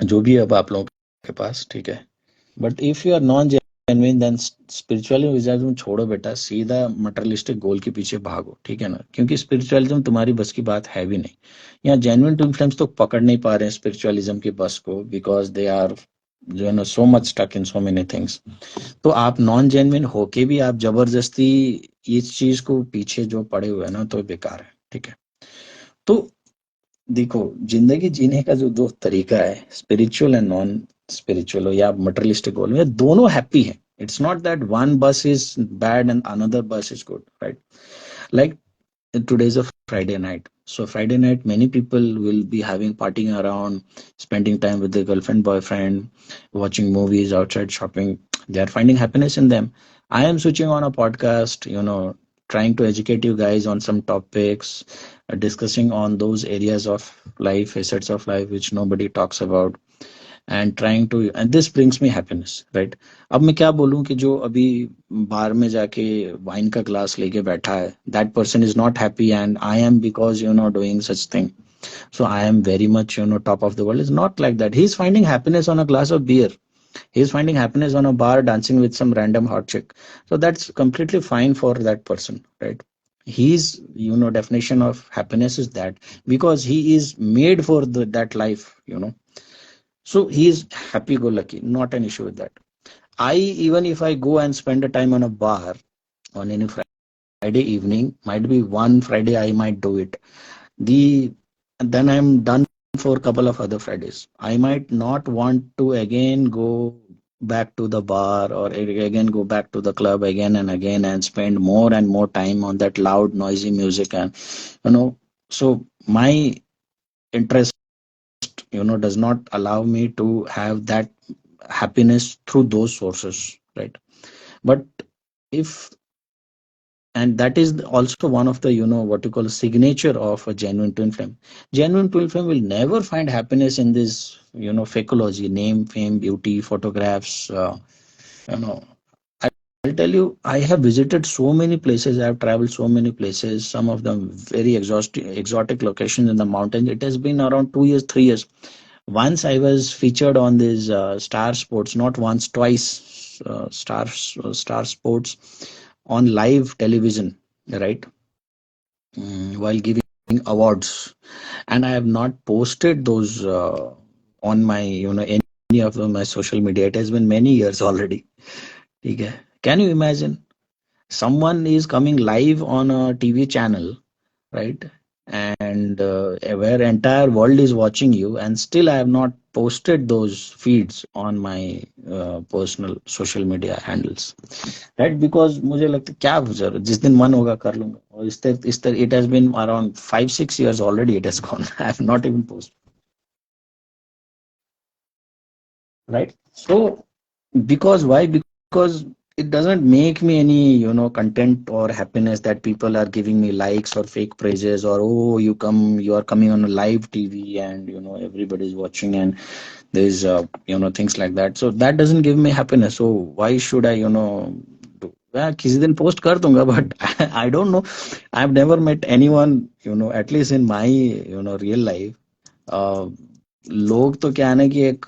जो भी अब आप लोगों के पास, ठीक है. But if you are non genuine, then spiritualism छोड़ो बेटा, सीधा मटेरियलिस्टिक गोल के पीछे भागो, ठीक है ना, क्योंकि स्पिरिचुअलिज्म तुम्हारी बस की बात है भी नहीं. यहाँ जेन्युइन ट्विन फ्लेम्स तो पकड़ नहीं पा रहे हैं स्पिरिचुअलिज्म की बस को, बिकॉज दे आर जो है ना so much stuck in so many things. तो आप नॉन जेन्युइन होके भी आप जबरदस्ती इस चीज को पीछे जो पड़े हुए हैं ना, तो बेकार है. ठीक है, तो देखो, जिंदगी जीने का जो दो तरीका है, स्पिरिचुअल एंड नॉन स्पिरिचुअल हो या मटेरियलिस्टिक गोल में, दोनों हैप्पी है. इट्स नॉट दैट वन बस इज बैड एंड अनदर बस is good, right? Like today is a Friday night. So Friday night, many people will be having partying around, spending time with their girlfriend, boyfriend, watching movies, outside shopping. They are finding happiness in them. I am switching on a podcast, trying to educate you guys on some topics, discussing on those areas of life, facets of life which nobody talks about, and trying to, and this brings me happiness, right? अब मैं क्या बोलूं कि जो अभी बार में जाके wine का ग्लास लेके बैठा है, that person is not happy, and I am, because doing such thing, so I am very much top of the world. Is not like that. He's finding happiness on a glass of beer, he's finding happiness on a bar dancing with some random hot chick, so that's completely fine for that person, right? His definition of happiness is that, because he is made for that life, so he is happy go lucky, not an issue with that. I, even if I go and spend a time on a bar on any Friday evening, might be one Friday I might do it. Then I'm done for a couple of other Fridays. I might not want to again go back to the bar or again go back to the club again and again and spend more and more time on that loud, noisy music. And so my interest does not allow me to have that happiness through those sources, right? But if, and that is also one of the what you call a signature of a genuine twin flame. Genuine twin flame will never find happiness in this fakeology, name, fame, beauty, photographs. You know I'll tell you, I have visited so many places, I have traveled so many places, some of them very exotic locations in the mountains. It has been around 2 years, 3 years. Once I was featured on this Star Sports, not once, twice, Star Sports on live television, right? While giving awards, and I have not posted those on my any of my social media. It has been many years already. Okay. Can you imagine? Someone is coming live on a TV channel, right? And where entire world is watching you, and still I have not posted those feeds on my personal social media handles, right? Because मुझे लगता है क्या जरूरत, जिस दिन मन होगा कर लूंगा. और इस तरह it has been around 5-6 years already, it has gone. I have not even posted, right? So because why? Because it doesn't make me any, content or happiness that people are giving me likes or fake praises, or oh, you are coming on a live TV, and everybody's watching, and there's things like that. So that doesn't give me happiness. So why should I do? Yeah, किसी दिन post कर दूंगा, but I don't know. I've never met anyone, at least in my real life. लोग तो क्या है ना कि एक,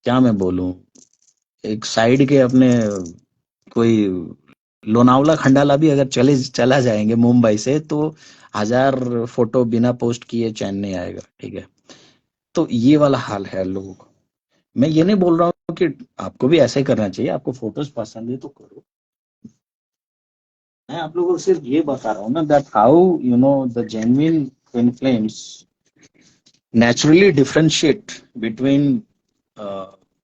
क्या मैं बोलूं, एक साइड के अपने, कोई लोनावला खंडाला भी अगर चला जाएंगे मुंबई से, तो 1000 फोटो बिना पोस्ट किए चैन नहीं आएगा, ठीक है। तो ये वाला हाल है लोगों का। मैं ये नहीं बोल रहा हूँ कि आपको भी ऐसा ही करना चाहिए, आपको फोटोज पसंद है तो करो। मैं आप लोगों को सिर्फ ये बता रहा हूँ ना, that how the genuine twin flames naturally differentiate between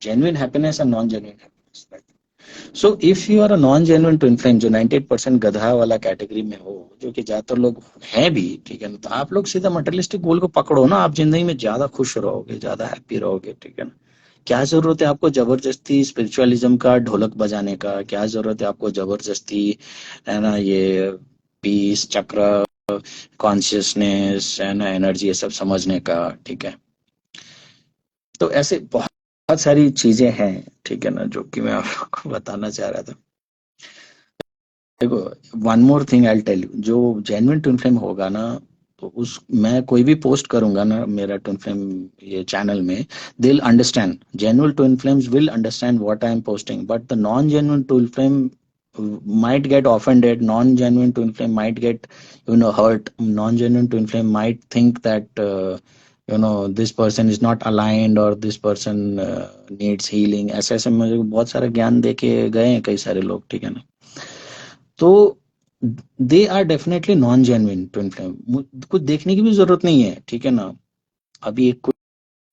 genuine happiness and non-genuine happiness, right? So if you are a non genuine twin flame, जो 98% गधा वाला कैटेगरी में हो, जो कि ज्यादातर लोग हैं भी, ठीक है ना, तो आप लोग सीधा मटेरियलिस्टिक गोल को पकड़ो ना, आप जिंदगी में ज्यादा खुश रहोगे, ज्यादा हैप्पी रहोगे, ठीक है ना। क्या जरूरत है आपको जबरदस्ती स्पिरिचुअलिज्म का ढोलक बजाने का? क्या जरूरत है आपको जबरदस्ती, है ना, ये पीस चक्र, कॉन्शियसनेस, है ना, एनर्जी, ये सब समझने का, ठीक है। तो ऐसे बहुत सारी चीजें हैं, ठीक है ना, जो कि मैं आपको बताना चाह रहा था। देखो, one more thing I tell you, जो जेन्युइन ट्विन फ्लेम होगा ना, तो उस मैं कोई भी पोस्ट करूंगा ना मेरा ट्विन फ्लेम ये चैनल में, they will understand, genuine twin flames will understand what I am posting, but the non genuine twin flame might get offended, non-genuine twin flame might get hurt, non-genuine twin flame might think that this person is not aligned, or this person needs healing। ऐसे ऐसे मुझे बहुत सारा ज्ञान देके गए हैं कई सारे लोग, ठीक है ना। तो they are definitely non genuine twin flame, कुछ देखने की भी जरूरत नहीं है, ठीक है ना। अभी एक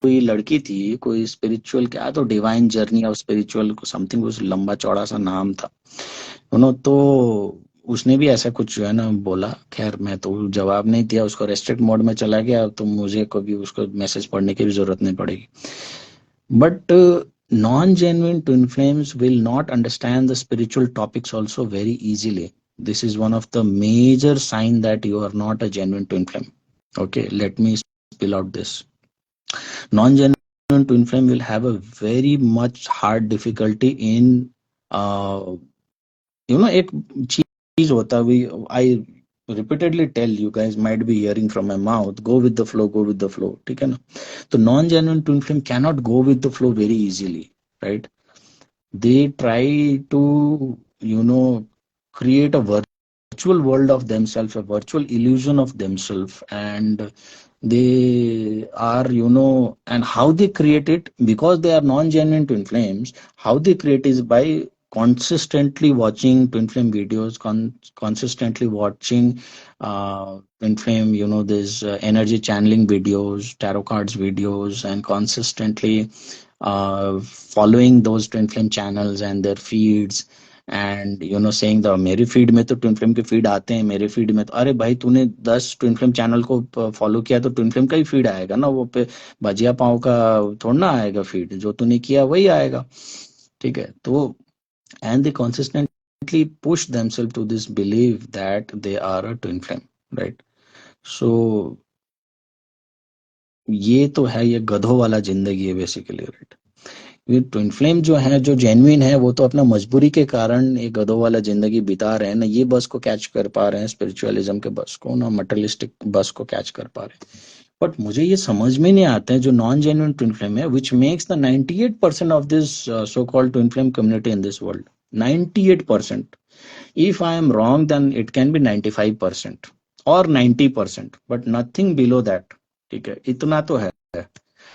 कोई लड़की थी, कोई स्पिरिचुअल, क्या तो divine journey of spiritual something, उस लंबा चौड़ा सा नाम था, तो उसने भी ऐसा कुछ जो है ना बोला। खैर मैं तो जवाब नहीं दिया, उसको रेस्ट्रिक्ट मोड में चला गया, तो मुझे कभी उसको मैसेज पढ़ने की भी जरूरत नहीं पड़ेगी। But non-genuine twin flames will not understand the spiritual topics also very easily. This is one of the major sign that you are not a genuine twin flame. Okay, let me spill out this. Non-genuine twin flame will have a very much hard difficulty in, एक चीज होता है, I repeatedly tell you guys, might be hearing from my mouth, go with the flow, go with the flow, ठीक है ना। तो non genuine twin flame cannot go with the flow very easily, right? They try to create a virtual world of themselves, a virtual illusion of themselves, and they are, and how they create it, because they are non-genuine twin flames, how they create is by consistently watching twin flame videos, consistently watching twin flame, this energy channeling videos, tarot cards videos, and consistently following those twin flame channels and their feeds, and saying the, मेरी feed में तो twin flame के feed आते हैं, मेरे feed में तो, अरे भाई तूने 10 ट्विन फ्लेम चैनल को फॉलो किया तो ट्विन फ्लेम का ही फीड आएगा ना, वो पे भजिया पाव का थोड़ा ना आएगा फीड, जो तूने किया वही आएगा, ठीक है। तो and they consistently push themselves to this believe that they are a twin flame, right. So ये तो है, ये गधों वाला जिंदगी है बेसिकली, राइट। ये ट्विन फ्लेम जो है, जो जेन्युइन है, वो तो अपना मजबूरी के कारण एक गधों वाला जिंदगी बिता रहे हैं ना, ये बस को कैच कर पा रहे हैं, स्पिरिचुअलिज्म के बस को ना, मटेरियलिस्टिक बस को कैच कर पा रहे हैं। बट मुझे ये समझ में नहीं आता है, जो नॉन जेन्युइन ट्विन फ्लेम है, which makes the 98% of this so called twin flame community in this world, 98%। If I am wrong then it can be 95% और 90%, बट नथिंग बिलो दैट, ठीक है, इतना तो है,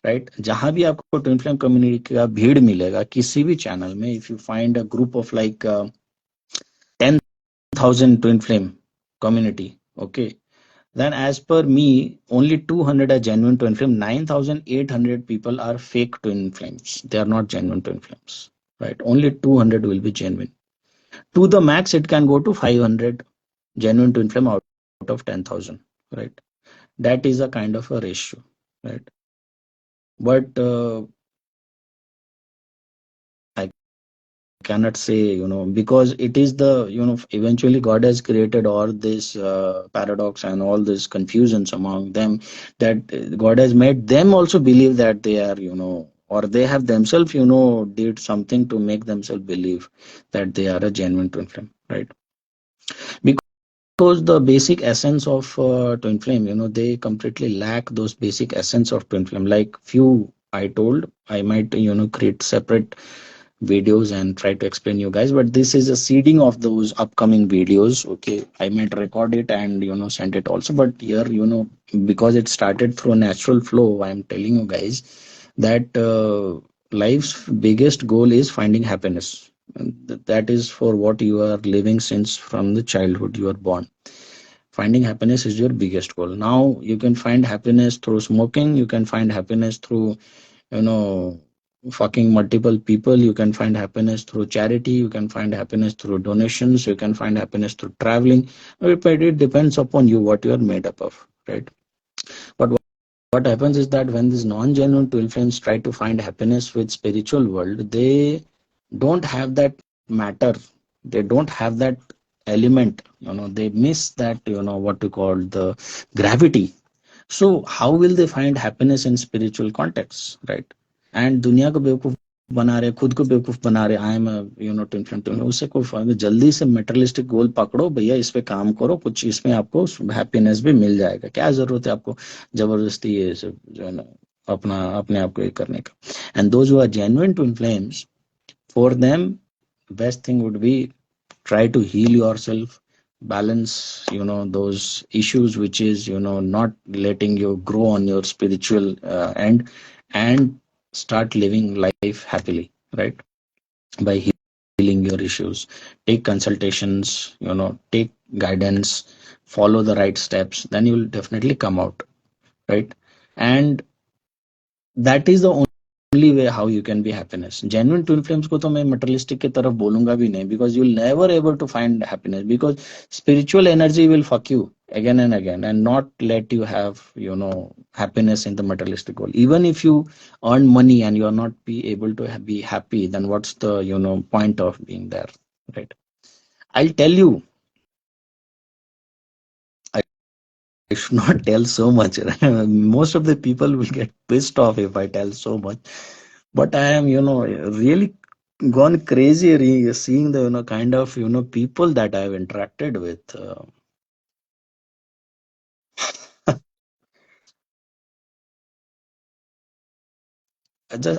राइट। जहां भी आपको ट्विन फ्लेम कम्युनिटी का भीड़ मिलेगा किसी भी चैनल में, if you find a group of like 10,000 twin flame community, okay, then as per me only 200 are genuine twin flame, 9,800 people are fake twin flames, they are not genuine twin flames, right? Only 200 will be genuine. To the max it can go to 500 genuine twin flame out of 10,000, right? That is a kind of a ratio, right? But I cannot say, because it is the, eventually God has created all this paradox and all this confusions among them, that God has made them also believe that they are, or they have themselves, did something to make themselves believe that they are a genuine twin flame, right? Because the basic essence of twin flame, they completely lack those basic essence of twin flame. Like few I told, I might, create separate videos and try to explain you guys, but this is a seeding of those upcoming videos. Okay, I might record it and send it also, but here, because it started through a natural flow, I'm telling you guys that life's biggest goal is finding happiness. And that is for what you are living since from the childhood you are born. Finding happiness is your biggest goal. Now you can find happiness through smoking, you can find happiness through, you know fucking multiple people, you can find happiness through charity, you can find happiness through donations, you can find happiness through traveling. But it depends upon you what you are made up of, right? But what happens is that when these non-genuine twin flames try to find happiness with spiritual world, they don't have that matter, they don't have that element, they miss that, what you call the gravity. So how will they find happiness in spiritual context, right? And दुनिया को बेवकूफ बना रहे, खुद को बेवकूफ बना रहे, आई एम ट्विन फ्लेम, उससे कोई फायदा। जल्दी से मेटरलिस्टिक गोल पकड़ो भैया, इस पे काम करो, कुछ इसमें आपको हैप्पीनेस भी मिल जाएगा। क्या जरूरत है आपको जबरदस्ती ये सब जो है ना अपना अपने आप को ये करने का। And those who are genuine twin flames, for them best thing would be try to heal yourself, balance those issues which is not letting you grow on your spiritual end, and start living life happily, right? By healing your issues, take consultations, take guidance, follow the right steps, then you will definitely come out, right? And that is the only way how you can be happiness. Genuine twin flames को तो मैं materialistic की तरफ बोलूंगा भी नहीं, because you'll never able to find happiness, because spiritual energy will fuck you again and again and not let you have happiness in the materialistic goal. Even if you earn money and you are not be able to be happy, then what's the point of being there, right? I'll tell you, I should not tell so much. Most of the people will get pissed off if I tell so much. But I am, really gone crazy seeing the, kind of, people that I've interacted with.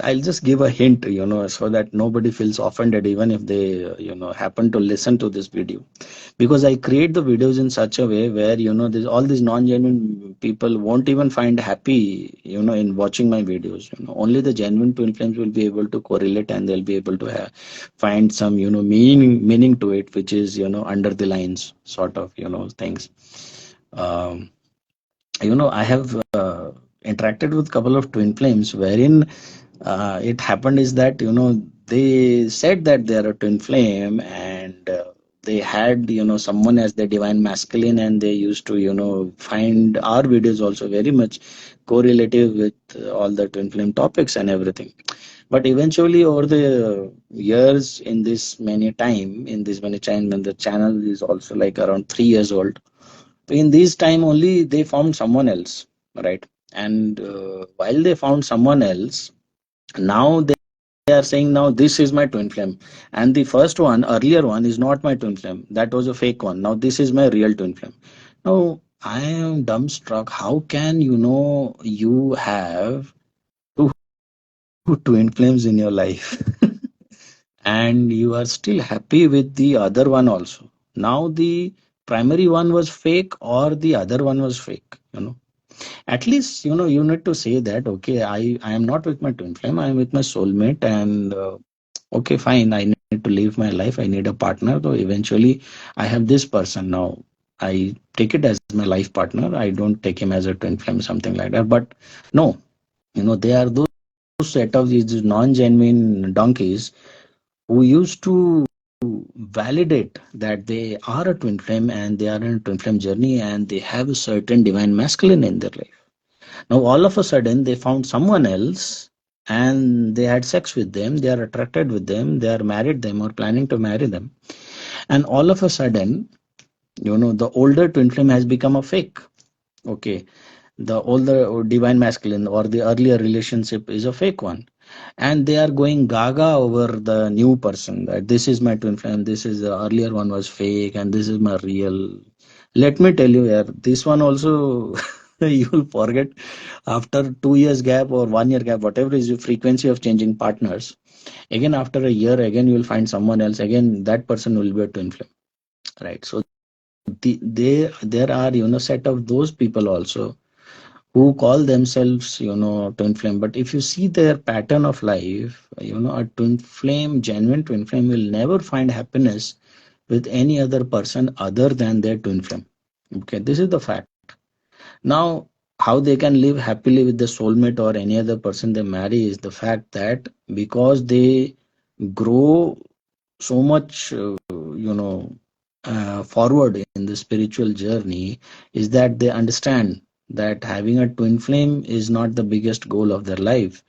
I'll just give a hint, so that nobody feels offended, even if they, happen to listen to this video. Because I create the videos in such a way where, there's all these non-genuine people won't even find happy, in watching my videos. Only the genuine twin flames will be able to correlate, and they'll be able to find some, meaning to it, which is, under the lines sort of, things. Um, I have interacted with a couple of twin flames wherein it happened is that they said that they are a twin flame, and they had someone as the divine masculine, and they used to find our videos also very much correlative with all the twin flame topics and everything. But eventually over the years, in this many time when the channel is also like around 3 years old, in this time only they found someone else, right? And while they found someone else, now they are saying now this is my twin flame, and the first one, earlier one, is not my twin flame, that was a fake one, now this is my real twin flame. Now I am dumbstruck, how can you have two twin flames in your life and you are still happy with the other one also. Now the primary one was fake or the other one was fake, at least you need to say that, okay, I am not with my twin flame, I am with my soulmate, and okay, fine, I need to live my life, I need a partner, so eventually I have this person. Now I take it as my life partner, I don't take him as a twin flame, something like that. But no, they are those set of these non-genuine donkeys who used to validate that they are a twin flame and they are in a twin flame journey and they have a certain divine masculine in their life. Now all of a sudden they found someone else and they had sex with them, they are attracted with them, they are married them or planning to marry them, and all of a sudden, the older twin flame has become a fake. Okay, the older divine masculine or the earlier relationship is a fake one, and they are going gaga over the new person, that this is my twin flame, this is the earlier one was fake, and this is my real. Let me tell you, yeah, this one also you will forget after 2 years gap or 1 year gap, whatever is your frequency of changing partners. Again, after a year, again you will find someone else. Again, that person will be a twin flame, right? So there are set of those people also who call themselves twin flame, but if you see their pattern of life, a twin flame, genuine twin flame, will never find happiness with any other person other than their twin flame. Okay, this is the fact. Now, how they can live happily with the soulmate or any other person they marry is the fact that because they grow so much forward in the spiritual journey, is that they understand that having a twin flame is not the biggest goal of their life,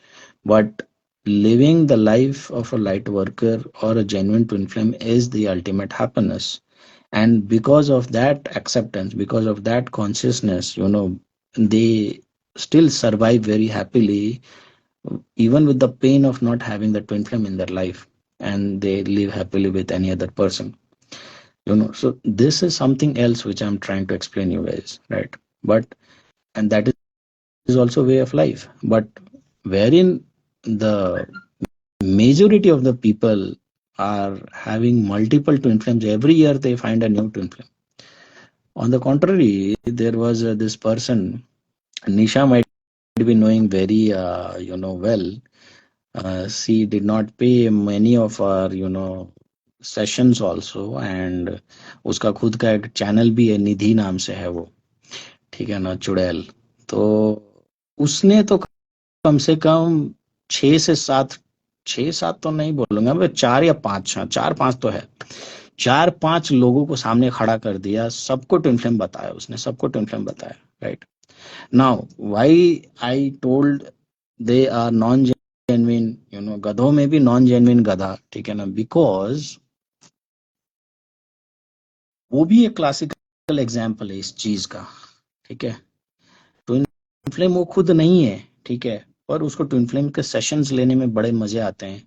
but living the life of a light worker or a genuine twin flame is the ultimate happiness. And because of that acceptance, because of that consciousness, they still survive very happily, even with the pain of not having the twin flame in their life, and they live happily with any other person. So this is something else which I'm trying to explain you guys, right? But and that is also way of life, but wherein the majority of the people are having multiple twin flames. Every year they find a new twin flame. On the contrary, there was this person, Nisha might be knowing very well. She did not pay many of our sessions also, and उसका खुद का एक channel भी है, निधि नाम से है वो, ठीक है ना, चुड़ैल। तो उसने तो कम से कम 6 से 7, 6-7 तो नहीं बोलूंगा मैं, 4 या 5, 4-5 तो है, 4-5 लोगों को सामने खड़ा कर दिया, सबको ट्विन फ्लेम बताया उसने, सबको ट्विन फ्लेम बताया, right? Now why I told they are non genuine, गधों में भी नॉन जेन्युइन गधा, ठीक है ना, बिकॉज वो भी एक क्लासिकल एग्जाम्पल है इस चीज का, ठीक है? ट्विन फ्लेम वो खुद नहीं है, ठीक है, पर उसको ट्विन फ्लेम के सेशंस लेने में बड़े मजे आते हैं।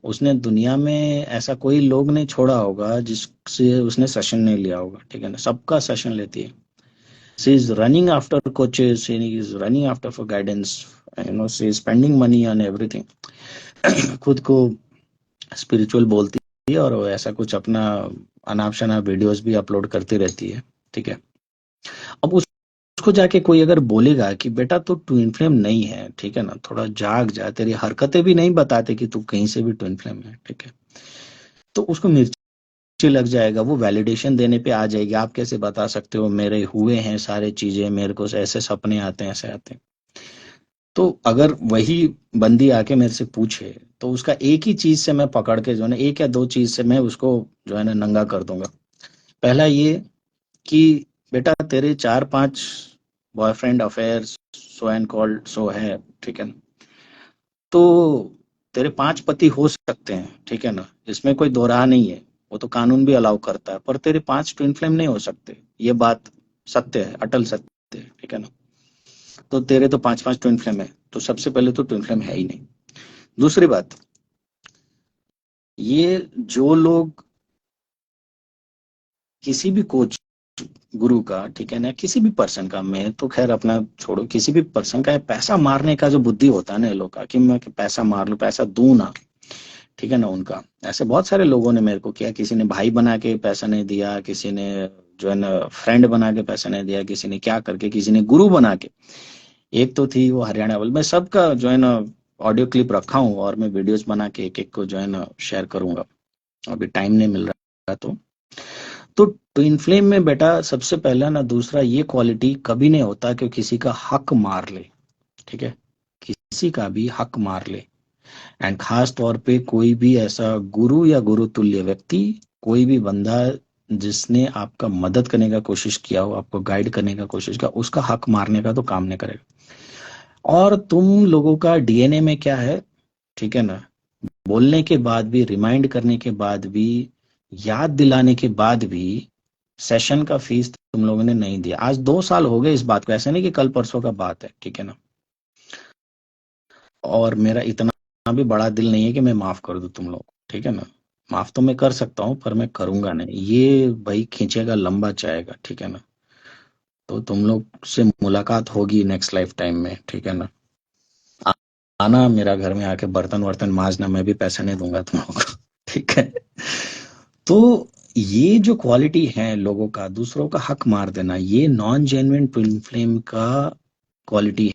उसने दुनिया में ऐसा कोई लोग नहीं छोड़ा होगा जिससे उसने सेशन नहीं लिया होगा, ठीक है ना, सबका सेशन लेती है। She is running after coaches, she is running after for guidance, she is spending money on everything. खुद को स्पिरिचुअल बोलती है और वो ऐसा कुछ अपना अनाप शनाप वीडियोस भी अपलोड करती रहती है, ठीक है। अब उसको जाके कोई अगर बोलेगा कि बेटा तो ट्विन फ्लेम नहीं है, ठीक है ना, थोड़ा जाग जा, तेरी हरकतें भी नहीं बताते कि तू कहीं से भी ट्विन फ्लेम है, ठीक है, तो उसको मिर्ची लग जाएगा, वो वैलिडेशन देने पे आ जाएगी। आप कैसे बता सकते हो, मेरे हुए हैं सारे चीजें, मेरे को ऐसे सपने आते हैं, ऐसे आते हैं। तो अगर वही बंदी आके मेरे से पूछे तो उसका एक ही चीज से मैं पकड़ के जो है ना, 1 या 2 चीज से मैं उसको जो है ना नंगा कर दूंगा। पहला ये कि बेटा तेरे 4-5 boyfriend affair so and called सो है, ठीक है ना, तो तेरे 5 पति हो सकते हैं, ठीक है ना, इसमें कोई दो राह नहीं है, वो तो कानून भी अलाउ करता है, पर तेरे 5 ट्विन फ्लेम नहीं हो सकते, ये बात सत्य है, अटल सत्य है, ठीक है ना। तो तेरे तो 5-5 ट्विन फ्लेम है, तो सबसे पहले तो ट्विन फ्लेम है ही नहीं। दूसरी बात, ये जो लोग किसी भी कोच गुरु का, ठीक है ना, किसी भी पर्सन का, मैं तो खैर अपना छोड़ो, किसी भी पर्सन का पैसा मारने का जो बुद्धि होता है ना लोग का, कि मैं पैसा मार लूं, पैसा दूं ना, ठीक है ना, उनका ऐसे बहुत सारे लोगों ने मेरे को किया। किसी ने भाई बना के पैसा नहीं दिया, किसी ने जो है ना फ्रेंड बना के पैसा नहीं दिया, किसी ने क्या करके, किसी ने गुरु बना के। एक तो थी वो हरियाणा वाली, मैं सबका जो है ना ऑडियो क्लिप रखा हूँ और मैं वीडियोस बना के एक एक को जो है ना शेयर करूंगा, अभी टाइम नहीं मिल रहा। तो ट्विन फ्लेम में बेटा सबसे पहला ना, दूसरा ये क्वालिटी कभी नहीं होता कि किसी का हक मार ले, ठीक है, किसी का भी हक मार ले। एंड खास तौर पे कोई भी ऐसा गुरु या गुरु तुल्य व्यक्ति, कोई भी बंदा जिसने आपका मदद करने का कोशिश किया हो, आपको गाइड करने का कोशिश किया, उसका हक मारने का तो काम नहीं करेगा। और तुम लोगों का डीएनए में क्या है, ठीक है ना, बोलने के बाद भी, रिमाइंड करने के बाद भी, याद दिलाने के बाद भी सेशन का फीस तुम लोगों ने नहीं दिया। आज 2 साल हो गए इस बात को, ऐसा नहीं कि कल परसों का बात है, ठीक है ना। और मेरा इतना भी बड़ा दिल नहीं है कि मैं माफ कर दूं तुम लोग को, ठीक है ना। माफ तो मैं कर सकता हूँ पर मैं करूंगा नहीं, ये भाई खींचेगा, लंबा जाएगा, ठीक है ना। तो तुम लोग से मुलाकात होगी नेक्स्ट लाइफ टाइम में, ठीक है ना। आ- आना मेरा घर में आके बर्तन वर्तन मांजना, मैं भी पैसे नहीं दूंगा तुम लोग को, ठीक है। तो ये जो क्वालिटी है लोगों का, दूसरों का हक मार देना, ये नॉन जेन्युइन ट्विन फ्लेम का क्वालिटी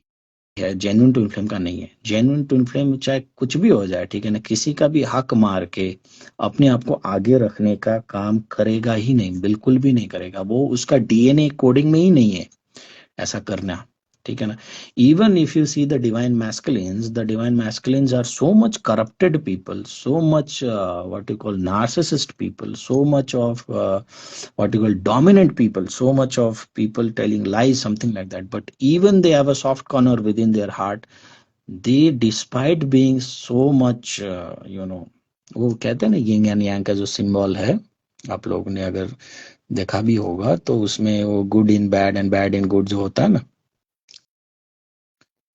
है, जेन्युइन ट्विन फ्लेम का नहीं है। जेन्युइन ट्विन फ्लेम चाहे कुछ भी हो जाए, ठीक है ना, किसी का भी हक मार के अपने आप को आगे रखने का काम करेगा ही नहीं, बिल्कुल भी नहीं करेगा। वो उसका डीएनए कोडिंग में ही नहीं है ऐसा करना, ठीक है ना। Even if you see the divine masculines are so much corrupted people, so much what you call narcissist people, so much of what you call dominant people, so much of people telling lies, something like that, but even they have a soft corner within their heart. They, despite being so much वो कहते हैं ना yin and yang का जो symbol है, आप लोगों ने अगर देखा भी होगा तो उसमें वो good in bad and bad in good जो होता है ना,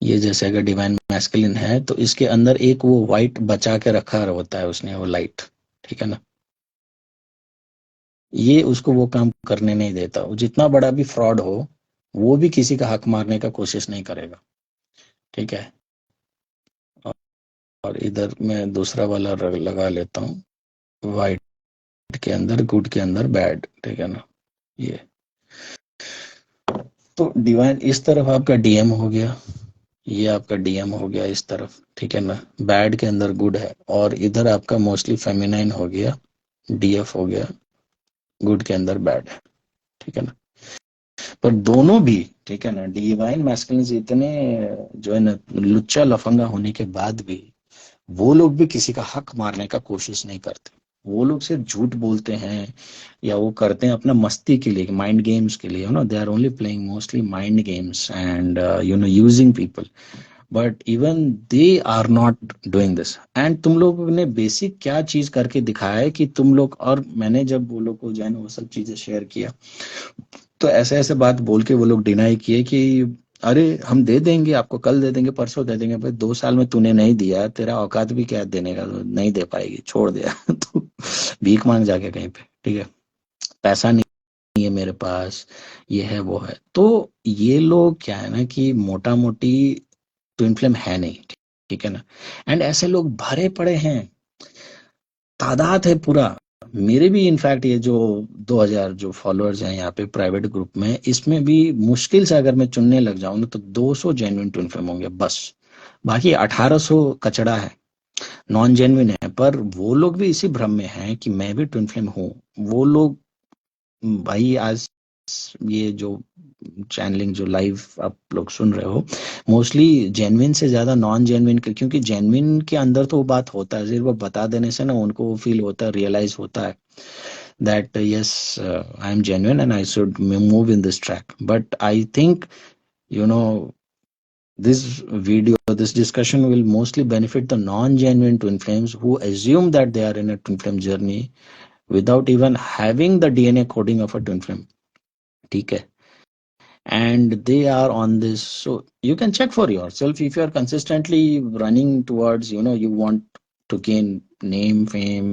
ये जैसे अगर डिवाइन मैस्कुलिन है तो इसके अंदर एक वो वाइट बचा के रखा होता है उसने, वो लाइट, ठीक है ना। ये उसको वो काम करने नहीं देता, वो जितना बड़ा भी फ्रॉड हो वो भी किसी का हक मारने का कोशिश नहीं करेगा, ठीक है। और इधर मैं दूसरा वाला लगा लेता हूँ, वाइट के अंदर गुड के अंदर बैड, ठीक है ना। ये तो डिवाइन इस तरफ आपका डीएम हो गया, ये आपका डीएम हो गया इस तरफ, ठीक है ना। बैड के अंदर गुड है, और इधर आपका मोस्टली फेमिनाइन हो गया, डीएफ हो गया, गुड के अंदर बैड है, ठीक है ना। पर दोनों भी, ठीक है ना, डिवाइन मैस्कुलिन इतने जो है ना लुच्चा लफंगा होने के बाद भी वो लोग भी किसी का हक मारने का कोशिश नहीं करते। वो लोग सिर्फ झूठ बोलते हैं या वो करते हैं अपना मस्ती के लिए, माइंड गेम्स के लिए, they are only playing mostly mind games and using people, but even they are not doing this. And तुम लोगों ने बेसिक क्या चीज करके दिखाया है कि तुम लोग, और मैंने जब वो लोग को जो है ना वो सब चीजें शेयर किया तो ऐसे ऐसे बात बोल के वो लोग डिनाई किए कि अरे हम दे देंगे आपको, कल दे देंगे, परसों दे देंगे। भाई 2 साल में तूने नहीं दिया, तेरा औकात भी क्या है देने का, तो नहीं दे पाएगी, छोड़ दिया तो भीख मांग जाके कहीं पे, ठीक है। पैसा नहीं है मेरे पास, ये है वो है। तो ये लोग क्या है ना कि मोटा मोटी ट्विन फ्लेम है नहीं, ठीक है ना। एंड ऐसे लोग भरे पड़े हैं, तादाद है पूरा। मेरे भी इनफैक्ट ये जो 2000 जो फॉलोअर्स हैं यहाँ पे प्राइवेट ग्रुप में, इसमें भी मुश्किल से अगर मैं चुनने लग जाऊं ना तो 200 जेन्युइन ट्विन फ्लेम होंगे बस। बाकी 1800 कचड़ा है, नॉन जेन्युइन है। पर वो लोग भी इसी भ्रम में हैं कि मैं भी ट्विन फ्लेम हूँ। वो लोग भाई आज ये जो चैनलिंग जो लाइव आप लोग सुन रहे हो, मोस्टली जेन्युइन से ज्यादा नॉन जेन्युइन, क्योंकि जेन्युइन के अंदर तो वो बात होता है, सिर्फ वो बता देने से ना उनको वो फील होता है, रियलाइज होता है that yes, I am genuine and I should move in this track. But I think you know this this discussion will mostly benefit the non-genuine twin flames who assume that they are in a twin flame journey without even having the DNA coding of a twin flame, ठीक है। And they are on this, so you can check for yourself if you are consistently running towards, you want to gain name, fame,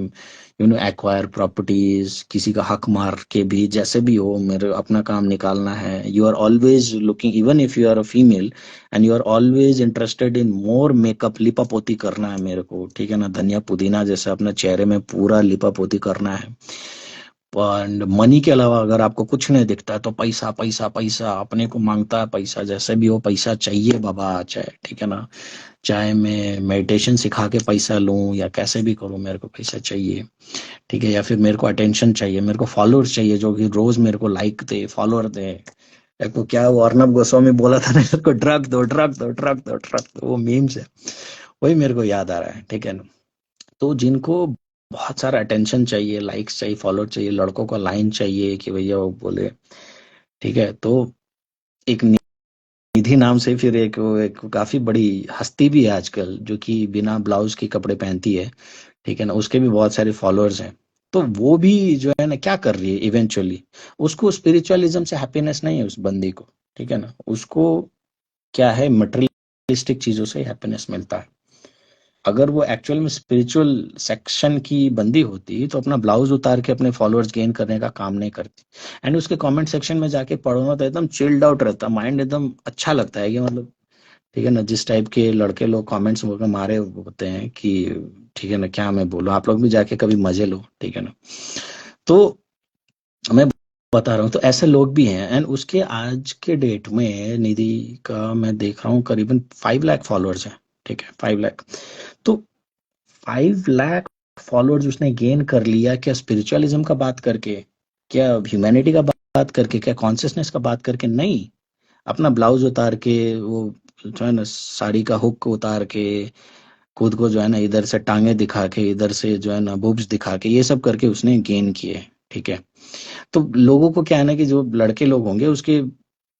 acquire properties, किसी का हक मार के भी जैसे भी हो मेरे अपना काम निकालना है, you are always looking, even if you are a female and you are always interested in more makeup, लिपा पोती करना है मेरे को, ठीक है ना, धनिया पुदीना जैसे अपने चेहरे में पूरा लिपा पोती करना है। एंड मनी के अलावा अगर आपको कुछ नहीं दिखता है तो पैसा पैसा पैसा अपने को मांगता है, पैसा जैसे भी हो पैसा चाहिए बाबा, चाहे, ठीक है ना, चाहे मैं मेडिटेशन सिखा के पैसा लूं या कैसे भी करूं, मेरे को पैसा चाहिए, ठीक है। या फिर मेरे को अटेंशन चाहिए, मेरे को फॉलोअर्स चाहिए जो कि रोज मेरे को लाइक दे, फॉलोअर दे। देखो क्या वो अर्नब गोस्वामी बोला था ना, मेरे को ड्रग दो ड्रग दो ड्रग दो ड्रग दो, वो मीम्स है, वही मेरे को याद आ रहा है, ठीक है ना। तो जिनको बहुत सारा अटेंशन चाहिए, लाइक्स चाहिए, फॉलोअर चाहिए, लड़कों को लाइन चाहिए कि भैया वो बोले, ठीक है, तो एक निधि नाम से फिर एक काफी बड़ी हस्ती भी है आजकल, जो कि बिना ब्लाउज के कपड़े पहनती है, ठीक है ना, उसके भी बहुत सारे फॉलोअर्स हैं। तो वो भी जो है ना क्या कर रही है इवेंचुअली, उसको स्पिरिचुअलिज्म से हैप्पीनेस नहीं है उस बंदी को, ठीक है ना, उसको क्या है, मटेरियलिस्टिक चीजों से हैप्पीनेस मिलता है। अगर वो एक्चुअल में स्पिरिचुअल सेक्शन की बंदी होती तो अपना ब्लाउज उतार के अपने फॉलोअर्स गेन करने का काम नहीं करती। एंड उसके कमेंट सेक्शन में जाके पढ़ो ना तो एकदम चिल्ड आउट रहता, माइंड एकदम अच्छा लगता है कि मतलब, ठीक है ना, जिस टाइप के लड़के लोग कमेंट्स मारे होते हैं कि, ठीक है ना, क्या मैं बोलूं, आप लोग भी जाके कभी मजे लो, ठीक है ना। तो मैं बता रहा हूँ, तो ऐसे लोग भी हैं। एंड उसके आज के डेट में निधि का मैं देख रहा हूँ करीबन 5 लाख फॉलोअर्स हैं, ठीक है, 5 लाख। तो 5 लाख फॉलोअर्स उसने गेन कर लिया, क्या स्पिरिचुअलिज्म का बात करके, क्या ह्यूमैनिटी का बात करके, क्या कॉन्शियसनेस का बात करके? नहीं, अपना ब्लाउज उतार के, वो जो है ना साड़ी का हुक उतार के, खुद को जो है ना इधर से टांगे दिखा के, इधर से जो है ना बुब्स दिखा के, ये सब करके उसने गेन किए, ठीक है। तो लोगों को क्या है ना कि जो लड़के लोग होंगे उसके